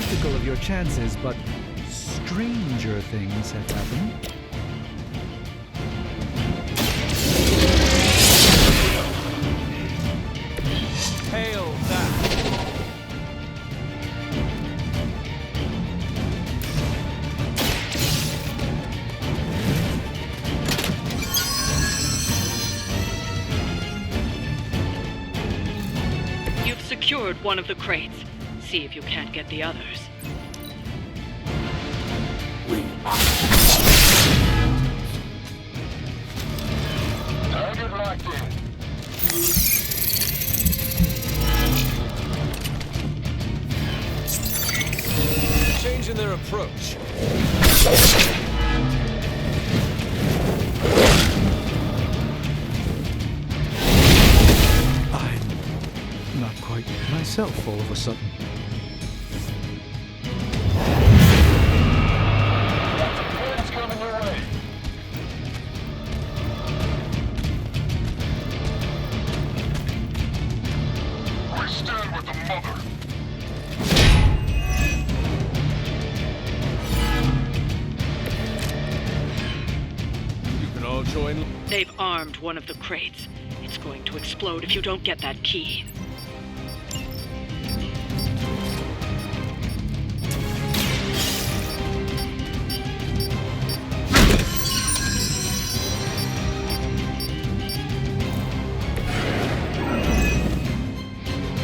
skeptical of your chances, but stranger things have happened. Hail that! You've secured one of the crates. See if you can't get the others. Target locked in. Changing their approach. I'm not quite myself all of a sudden. Wind's coming your way. We stand with the mother. You can all join. They've armed one of the crates. It's going to explode if you don't get that key.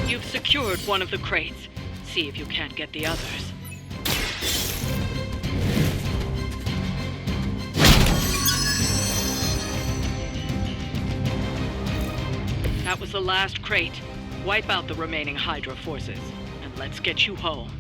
You've secured one of the crates. See if you can't get the others. That was the last crate. Wipe out the remaining Hydra forces, and let's get you home.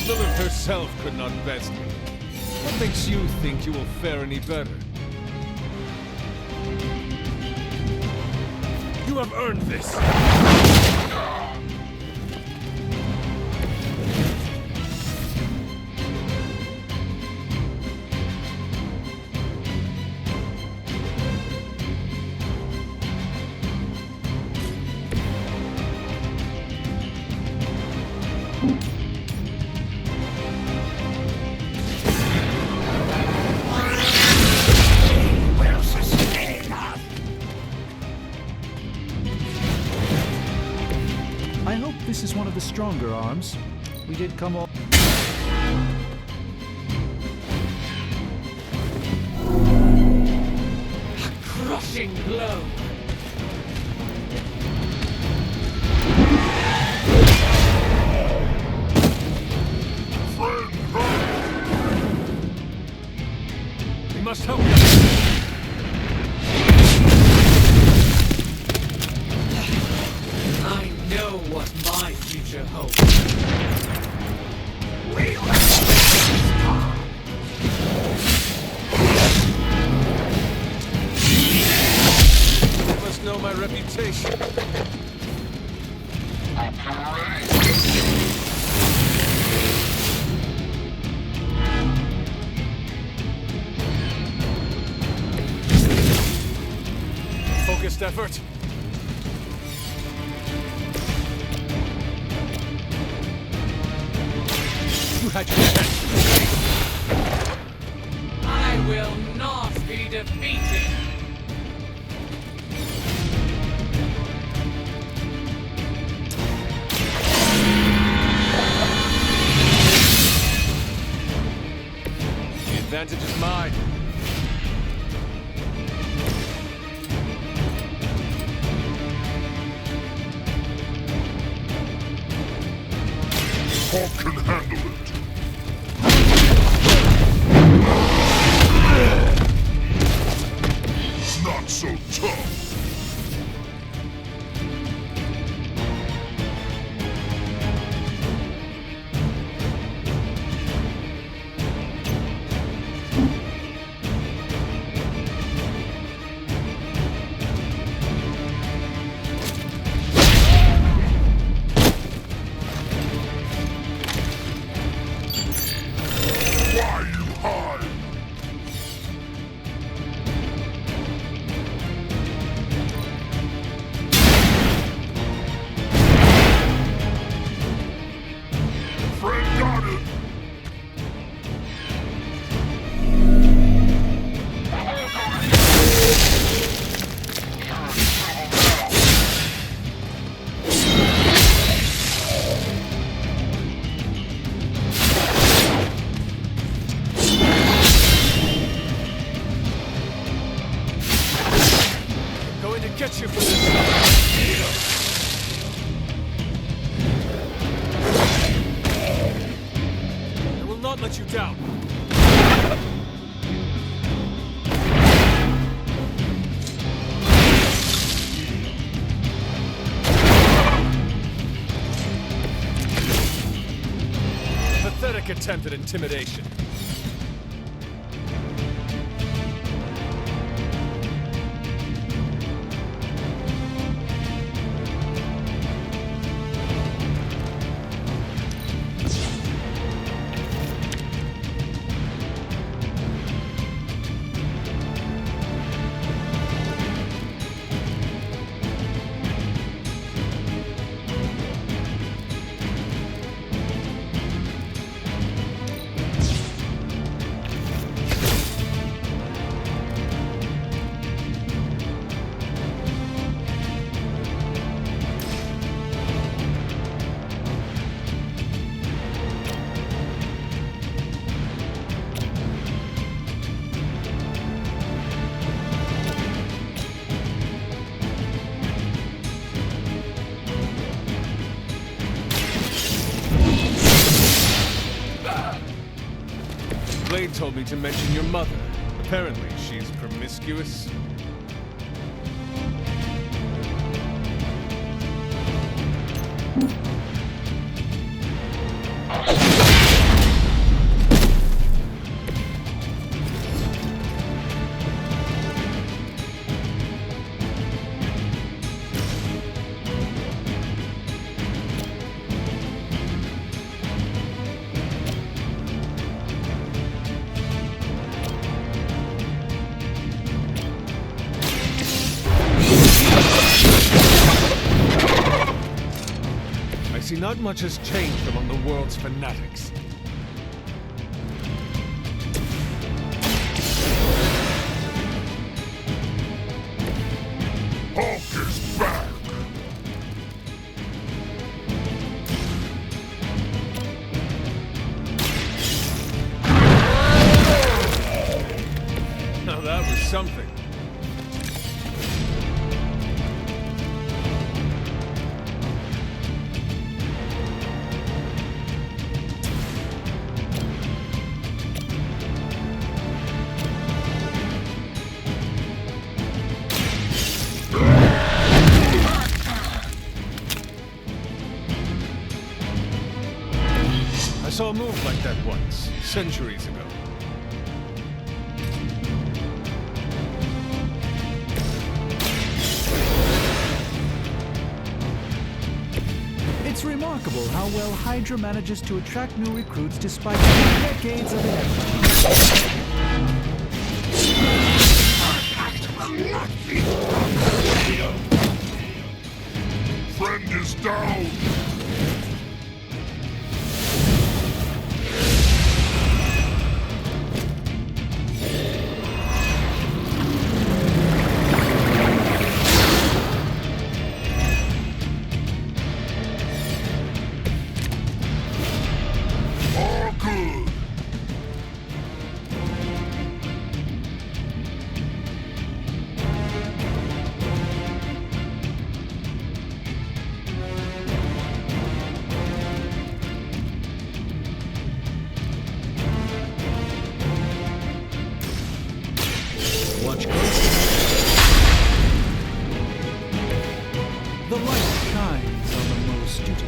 Lilith herself could not best me. What makes you think you will fare any better? You have earned this! I hope this is one of the stronger arms. We did come all... Crushing blow. We must help. I know what my future holds. You must know my reputation. Focused effort. You had your chance. I will not be defeated. The advantage is mine. Hulk can handle it. Not so tough. get you for this! I will not let you down! Pathetic attempt at intimidation. Blade told me to mention your mother. Apparently, she's promiscuous. See, not much has changed among the world's fanatics. Hulk is back! Now that was something. I saw a move like that once, centuries ago. It's remarkable how well Hydra manages to attract new recruits despite decades of ineptitude. Friend is down! All good! Watch closely. The light shines on the most dutiful.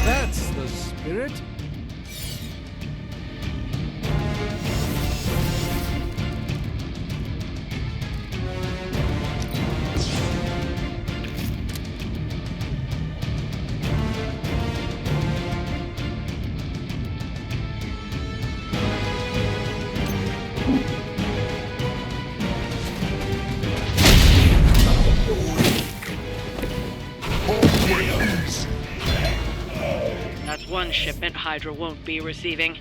That's the spirit. shipment Hydra won't be receiving.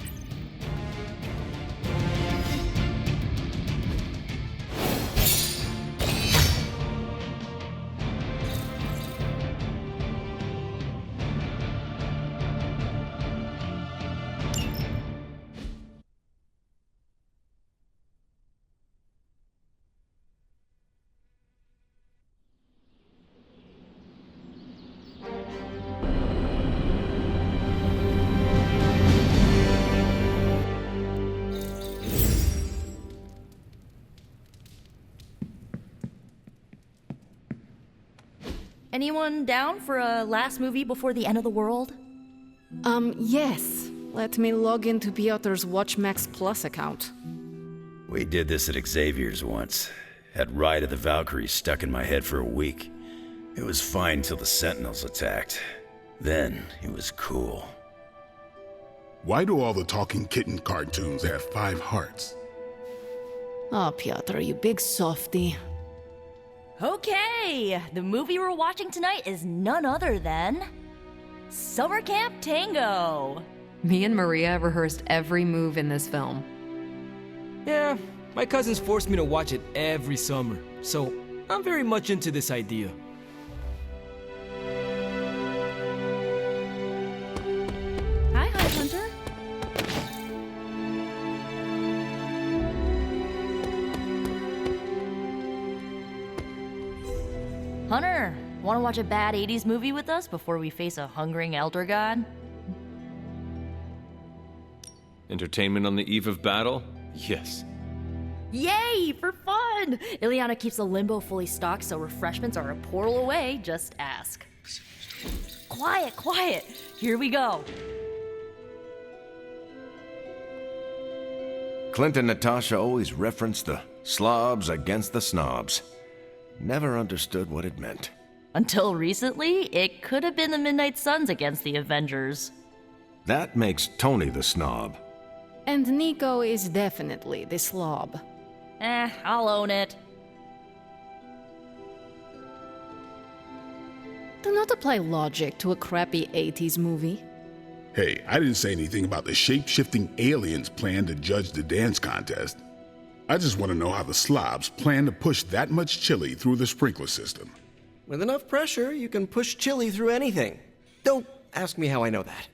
Anyone down for a last movie before the end of the world? Yes. Let me log into Piotr's WatchMax Plus account. We did this at Xavier's once. Had Ride of the Valkyries stuck in my head for a week. It was fine till the Sentinels attacked. Then it was cool. Why do all the talking kitten cartoons have 5 hearts? Oh, Piotr, you big softy. Okay, the movie we're watching tonight is none other than Summer Camp Tango. Me and Maria rehearsed every move in this film. Yeah, my cousins forced me to watch it every summer, so I'm very much into this idea. Hi, Hunter. Hunter, want to watch a bad 80s movie with us before we face a hungering elder god? Entertainment on the eve of battle? Yes. Yay, for fun! Ileana keeps the limbo fully stocked, so refreshments are a portal away. Just ask. Quiet, quiet. Here we go. Clint and Natasha always referenced the slobs against the snobs. Never understood what it meant. Until recently, it could have been the Midnight Suns against the Avengers. That makes Tony the snob. And Nico is definitely the slob. I'll own it. Do not apply logic to a crappy 80s movie. Hey, I didn't say anything about the shape-shifting aliens plan to judge the dance contest. I just want to know how the slobs plan to push that much chili through the sprinkler system. With enough pressure, you can push chili through anything. Don't ask me how I know that.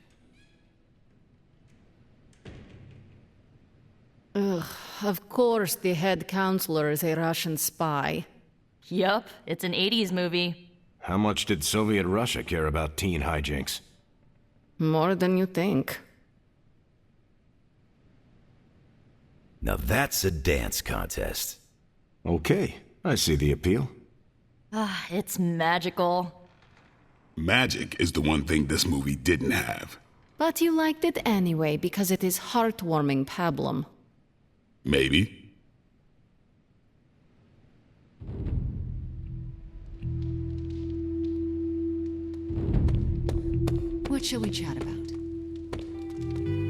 Ugh, of course the head counselor is a Russian spy. Yup, it's an 80s movie. How much did Soviet Russia care about teen hijinks? More than you think. Now that's a dance contest. Okay, I see the appeal. It's magical. Magic is the one thing this movie didn't have. But you liked it anyway because it is heartwarming pablum. Maybe. What shall we chat about?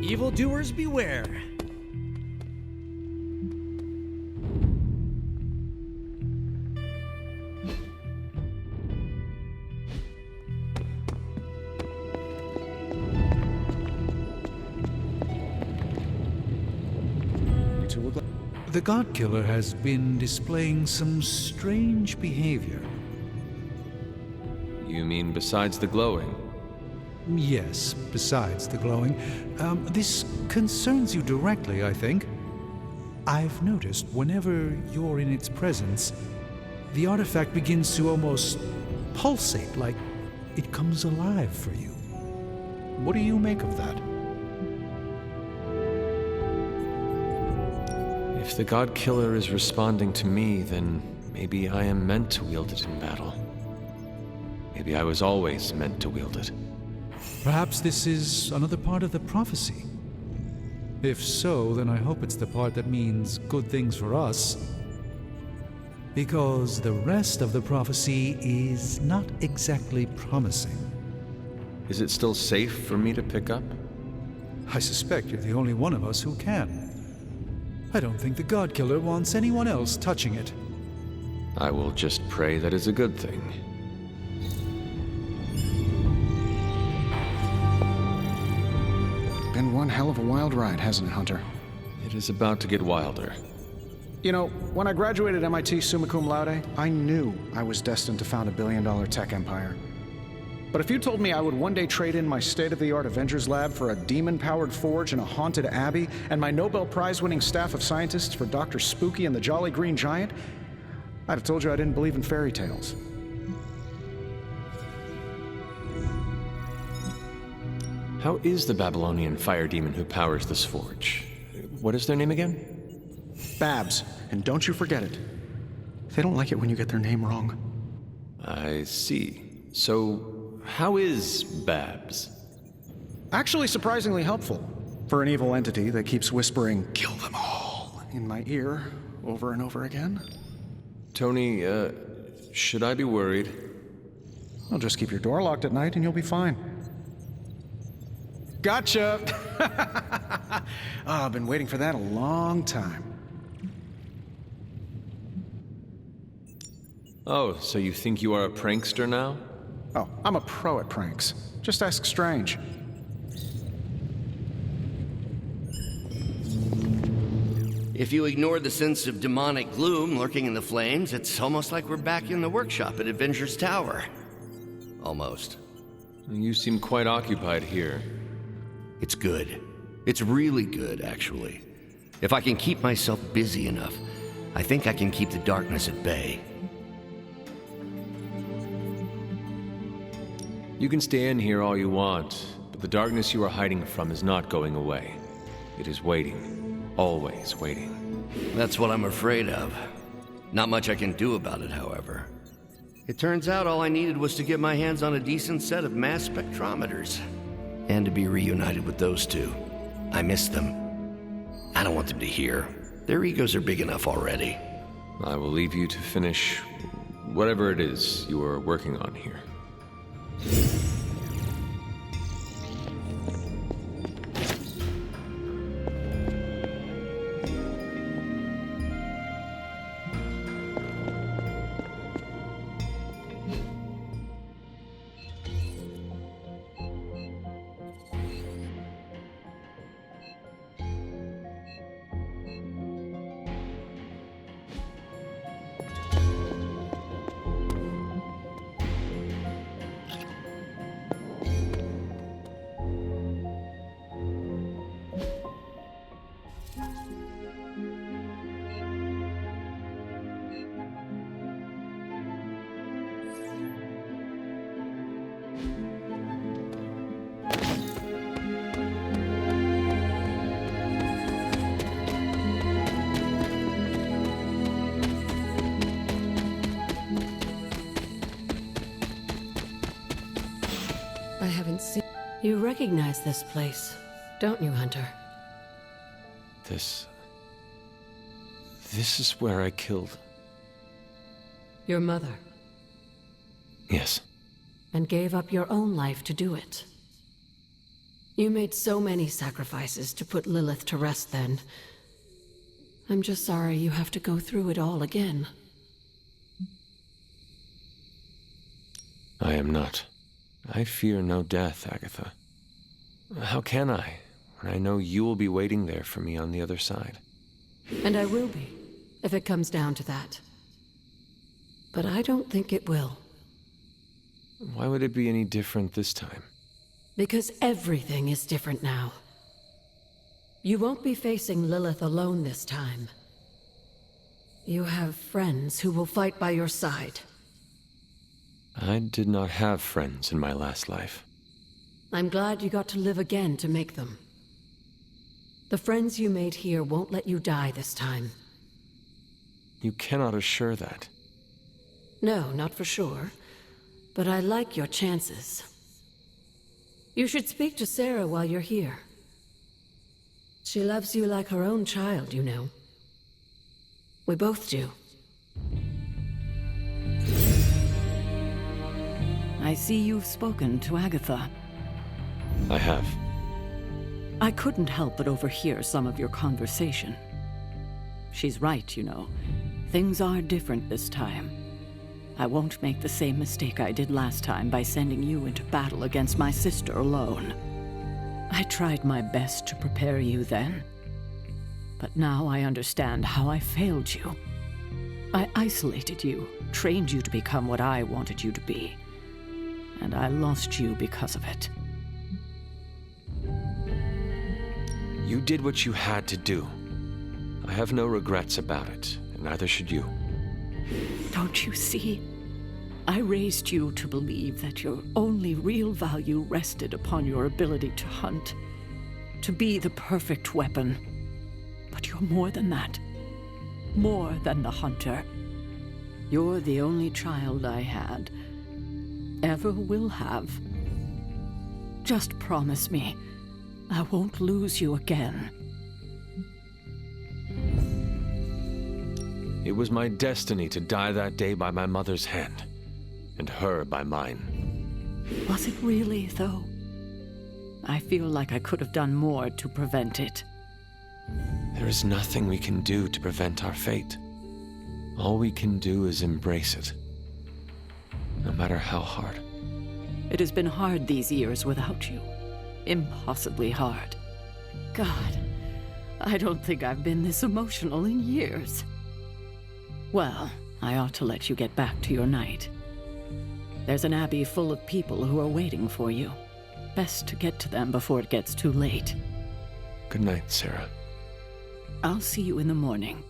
Evildoers beware. The God Killer has been displaying some strange behavior. You mean besides the glowing? Yes, besides the glowing. This concerns you directly, I think. I've noticed whenever you're in its presence, the artifact begins to almost pulsate, like it comes alive for you. What do you make of that? If the God Killer is responding to me, then maybe I am meant to wield it in battle. Maybe I was always meant to wield it. Perhaps this is another part of the prophecy. If so, then I hope it's the part that means good things for us. Because the rest of the prophecy is not exactly promising. Is it still safe for me to pick up? I suspect you're the only one of us who can. I don't think the God Killer wants anyone else touching it. I will just pray that is a good thing. Been one hell of a wild ride, hasn't it, Hunter? It is about to get wilder. You know, when I graduated MIT summa cum laude, I knew I was destined to found a billion-dollar tech empire. But if you told me I would one day trade in my state-of-the-art Avengers lab for a demon-powered forge in a haunted abbey and my Nobel Prize-winning staff of scientists for Dr. Spooky and the Jolly Green Giant, I'd have told you I didn't believe in fairy tales. How is the Babylonian fire demon who powers this forge? What is their name again? Babs, and don't you forget it. They don't like it when you get their name wrong. I see. So, how is Babs? Actually surprisingly helpful for an evil entity that keeps whispering, "Kill them all," in my ear over and over again. Tony, should I be worried? Well, just keep your door locked at night and you'll be fine. Gotcha! I've been waiting for that a long time. Oh, so you think you are a prankster now? Oh, I'm a pro at pranks. Just ask Strange. If you ignore the sense of demonic gloom lurking in the flames, it's almost like we're back in the workshop at Avengers Tower. Almost. You seem quite occupied here. It's good. It's really good, actually. If I can keep myself busy enough, I think I can keep the darkness at bay. You can stay in here all you want, but the darkness you are hiding from is not going away. It is waiting. Always waiting. That's what I'm afraid of. Not much I can do about it, however. It turns out all I needed was to get my hands on a decent set of mass spectrometers. And to be reunited with those two. I miss them. I don't want them to hear. Their egos are big enough already. I will leave you to finish whatever it is you are working on here. I haven't seen... You recognize this place, don't you, Hunter? This is where I killed... Your mother. Yes. And gave up your own life to do it. You made so many sacrifices to put Lilith to rest then. I'm just sorry you have to go through it all again. I am not. I fear no death, Agatha. How can I, when I know you will be waiting there for me on the other side? And I will be, if it comes down to that. But I don't think it will. Why would it be any different this time? Because everything is different now. You won't be facing Lilith alone this time. You have friends who will fight by your side. I did not have friends in my last life. I'm glad you got to live again to make them. The friends you made here won't let you die this time. You cannot assure that. No, not for sure. But I like your chances. You should speak to Sarah while you're here. She loves you like her own child, you know. We both do. I see you've spoken to Agatha. I have. I couldn't help but overhear some of your conversation. She's right, you know. Things are different this time. I won't make the same mistake I did last time by sending you into battle against my sister alone. I tried my best to prepare you then. But now I understand how I failed you. I isolated you, trained you to become what I wanted you to be. And I lost you because of it. You did what you had to do. I have no regrets about it, and neither should you. Don't you see? I raised you to believe that your only real value rested upon your ability to hunt, to be the perfect weapon. But you're more than that. More than the hunter. You're the only child I had, ever will have. Just promise me, I won't lose you again. It was my destiny to die that day by my mother's hand, and her by mine. Was it really, though? I feel like I could have done more to prevent it. There is nothing we can do to prevent our fate. All we can do is embrace it, no matter how hard. It has been hard these years without you. Impossibly hard. God, I don't think I've been this emotional in years. Well, I ought to let you get back to your night. There's an abbey full of people who are waiting for you. Best to get to them before it gets too late. Good night, Sarah. I'll see you in the morning.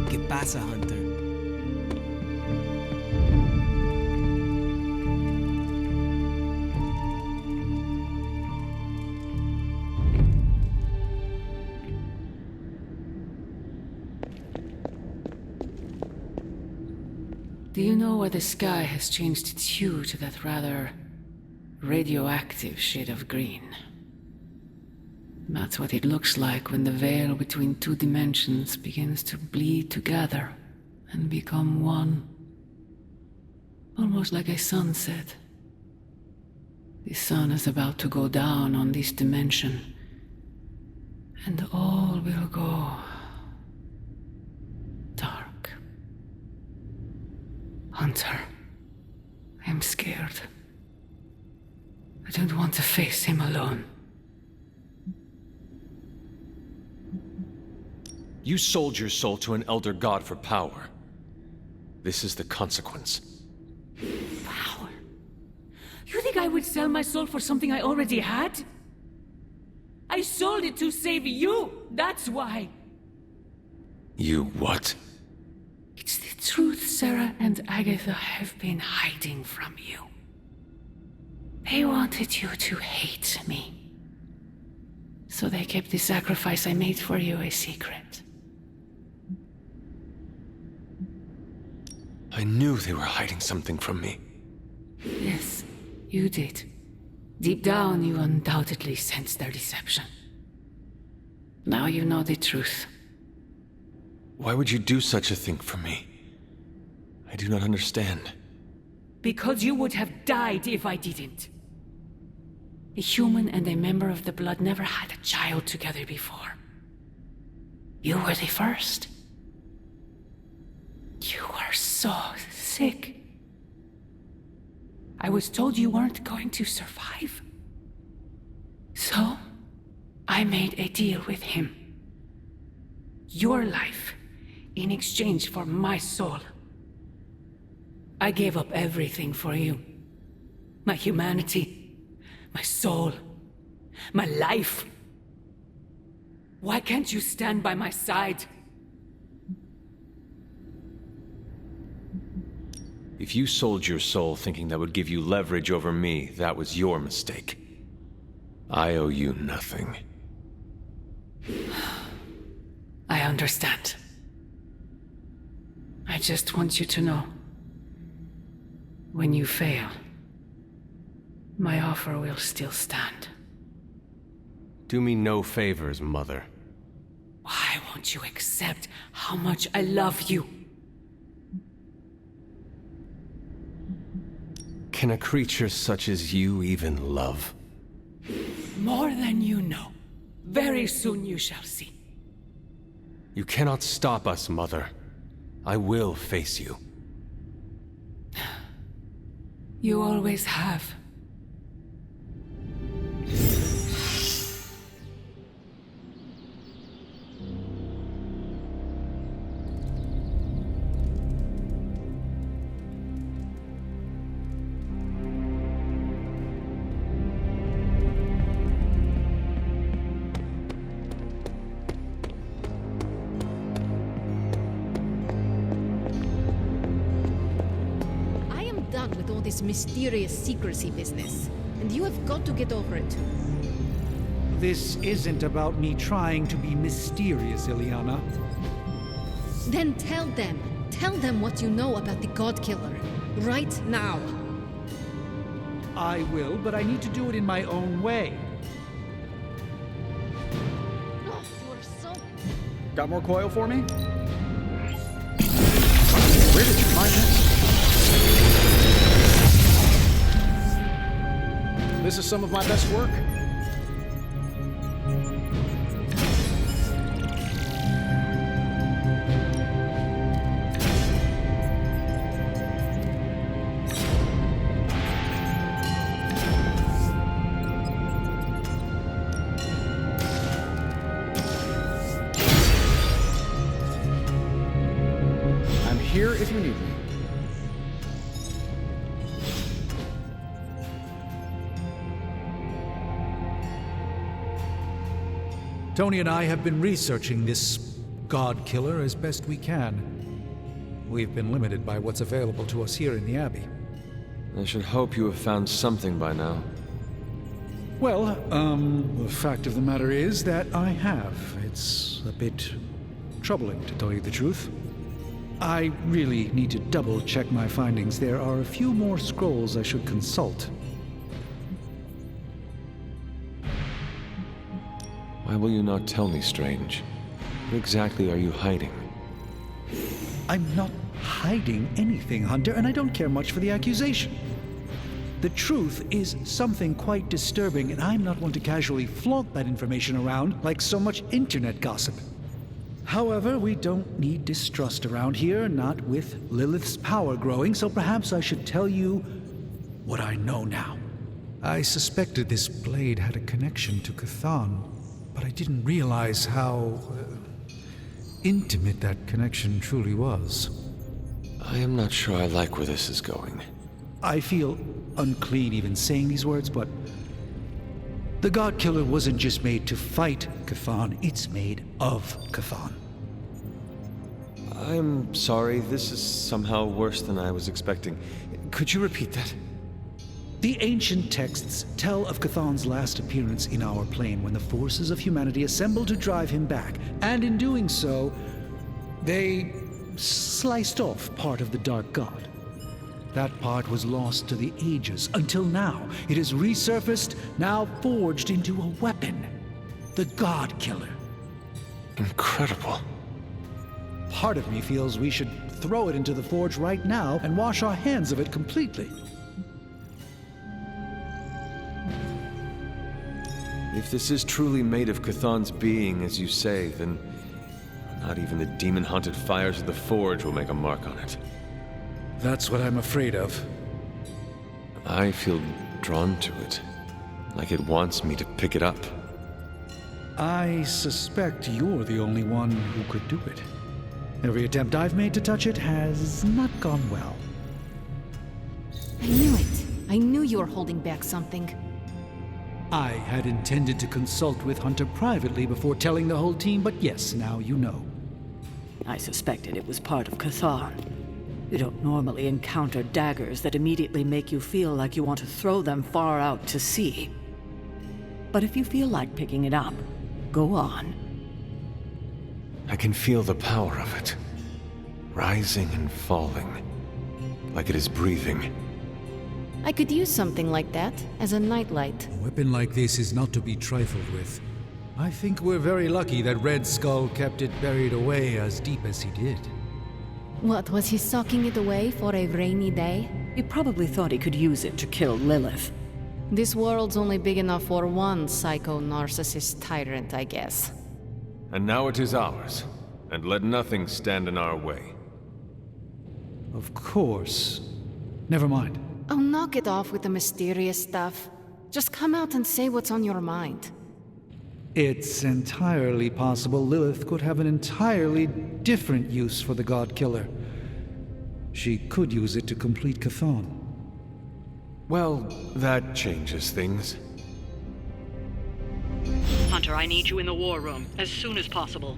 ¿Qué pasa, Hunter? Do you know why the sky has changed its hue to that rather radioactive shade of green? That's what it looks like when the veil between two dimensions begins to bleed together and become one. Almost like a sunset. The sun is about to go down on this dimension, and all will go dark. Hunter, I'm scared. I don't want to face him alone. You sold your soul to an elder god for power. This is the consequence. Power? You think I would sell my soul for something I already had? I sold it to save you, that's why. You what? It's the truth Sarah and Agatha have been hiding from you. They wanted you to hate me. So they kept the sacrifice I made for you a secret. I knew they were hiding something from me. Yes, you did. Deep down, you undoubtedly sensed their deception. Now you know the truth. Why would you do such a thing for me? I do not understand. Because you would have died if I didn't. A human and a member of the blood never had a child together before. You were the first. You were so sick. I was told you weren't going to survive. So, I made a deal with him. Your life, in exchange for my soul. I gave up everything for you. My humanity, my soul, my life. Why can't you stand by my side? If you sold your soul thinking that would give you leverage over me, that was your mistake. I owe you nothing. I understand. I just want you to know. When you fail, my offer will still stand. Do me no favors, Mother. Why won't you accept how much I love you? Can a creature such as you even love? More than you know. Very soon you shall see. You cannot stop us, Mother. I will face you. You always have. This mysterious secrecy business, and you have got to get over it. This isn't about me trying to be mysterious, Ileana. Then tell them what you know about the God Killer, right now. I will, but I need to do it in my own way. Oh, you are so... Got more coil for me? Where did you find this? This is some of my best work. I'm here if you need me. Tony and I have been researching this God Killer as best we can. We've been limited by what's available to us here in the Abbey. I should hope you have found something by now. Well, the fact of the matter is that I have. It's a bit troubling, to tell you the truth. I really need to double-check my findings. There are a few more scrolls I should consult. Why will you not tell me, Strange? What exactly are you hiding? I'm not hiding anything, Hunter, and I don't care much for the accusation. The truth is something quite disturbing, and I'm not one to casually flaunt that information around like so much internet gossip. However, we don't need distrust around here, not with Lilith's power growing, so perhaps I should tell you what I know now. I suspected this blade had a connection to Chthon, but I didn't realize how intimate that connection truly was. I am not sure I like where this is going. I feel unclean even saying these words, but the God Killer wasn't just made to fight Chthon, it's made of Chthon. I'm sorry, this is somehow worse than I was expecting. Could you repeat that? The ancient texts tell of Chthon's last appearance in our plane when the forces of humanity assembled to drive him back, and in doing so, they sliced off part of the Dark God. That part was lost to the ages, until now. It has resurfaced, now forged into a weapon. The God Killer. Incredible. Part of me feels we should throw it into the forge right now and wash our hands of it completely. If this is truly made of Chthon's being, as you say, then not even the demon-haunted fires of the forge will make a mark on it. That's what I'm afraid of. I feel drawn to it, like it wants me to pick it up. I suspect you're the only one who could do it. Every attempt I've made to touch it has not gone well. I knew it. I knew you were holding back something. I had intended to consult with Hunter privately before telling the whole team, but yes, now you know. I suspected it was part of Chthon. You don't normally encounter daggers that immediately make you feel like you want to throw them far out to sea. But if you feel like picking it up, go on. I can feel the power of it, rising and falling, like it is breathing. I could use something like that as a nightlight. A weapon like this is not to be trifled with. I think we're very lucky that Red Skull kept it buried away as deep as he did. What, was he socking it away for a rainy day? He probably thought he could use it to kill Lilith. This world's only big enough for one psycho-narcissist tyrant, I guess. And now it is ours, and let nothing stand in our way. Of course. Never mind. Oh, knock it off with the mysterious stuff. Just come out and say what's on your mind. It's entirely possible Lilith could have an entirely different use for the God Killer. She could use it to complete Chthon. Well, that changes things. Hunter, I need you in the war room as soon as possible.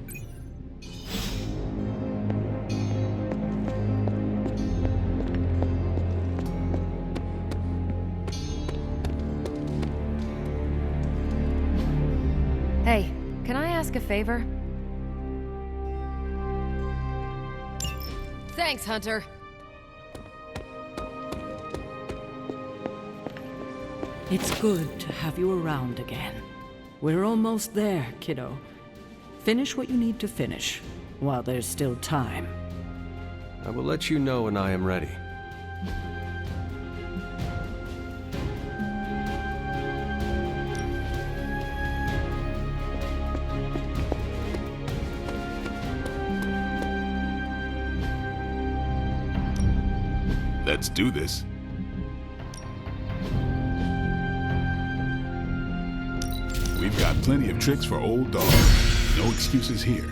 Hey, can I ask a favor? Thanks, Hunter. It's good to have you around again. We're almost there, kiddo. Finish what you need to finish, while there's still time. I will let you know when I am ready. Let's do this. We've got plenty of tricks for old dogs. No excuses here.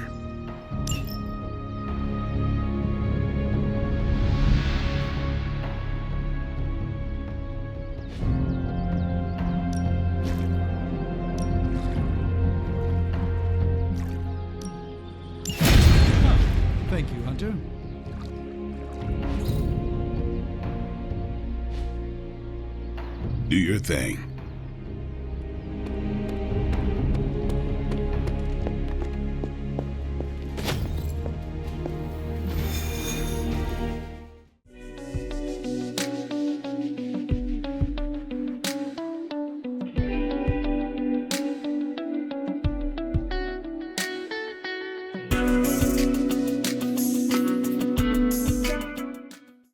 Thank you, Hunter. Do your thing.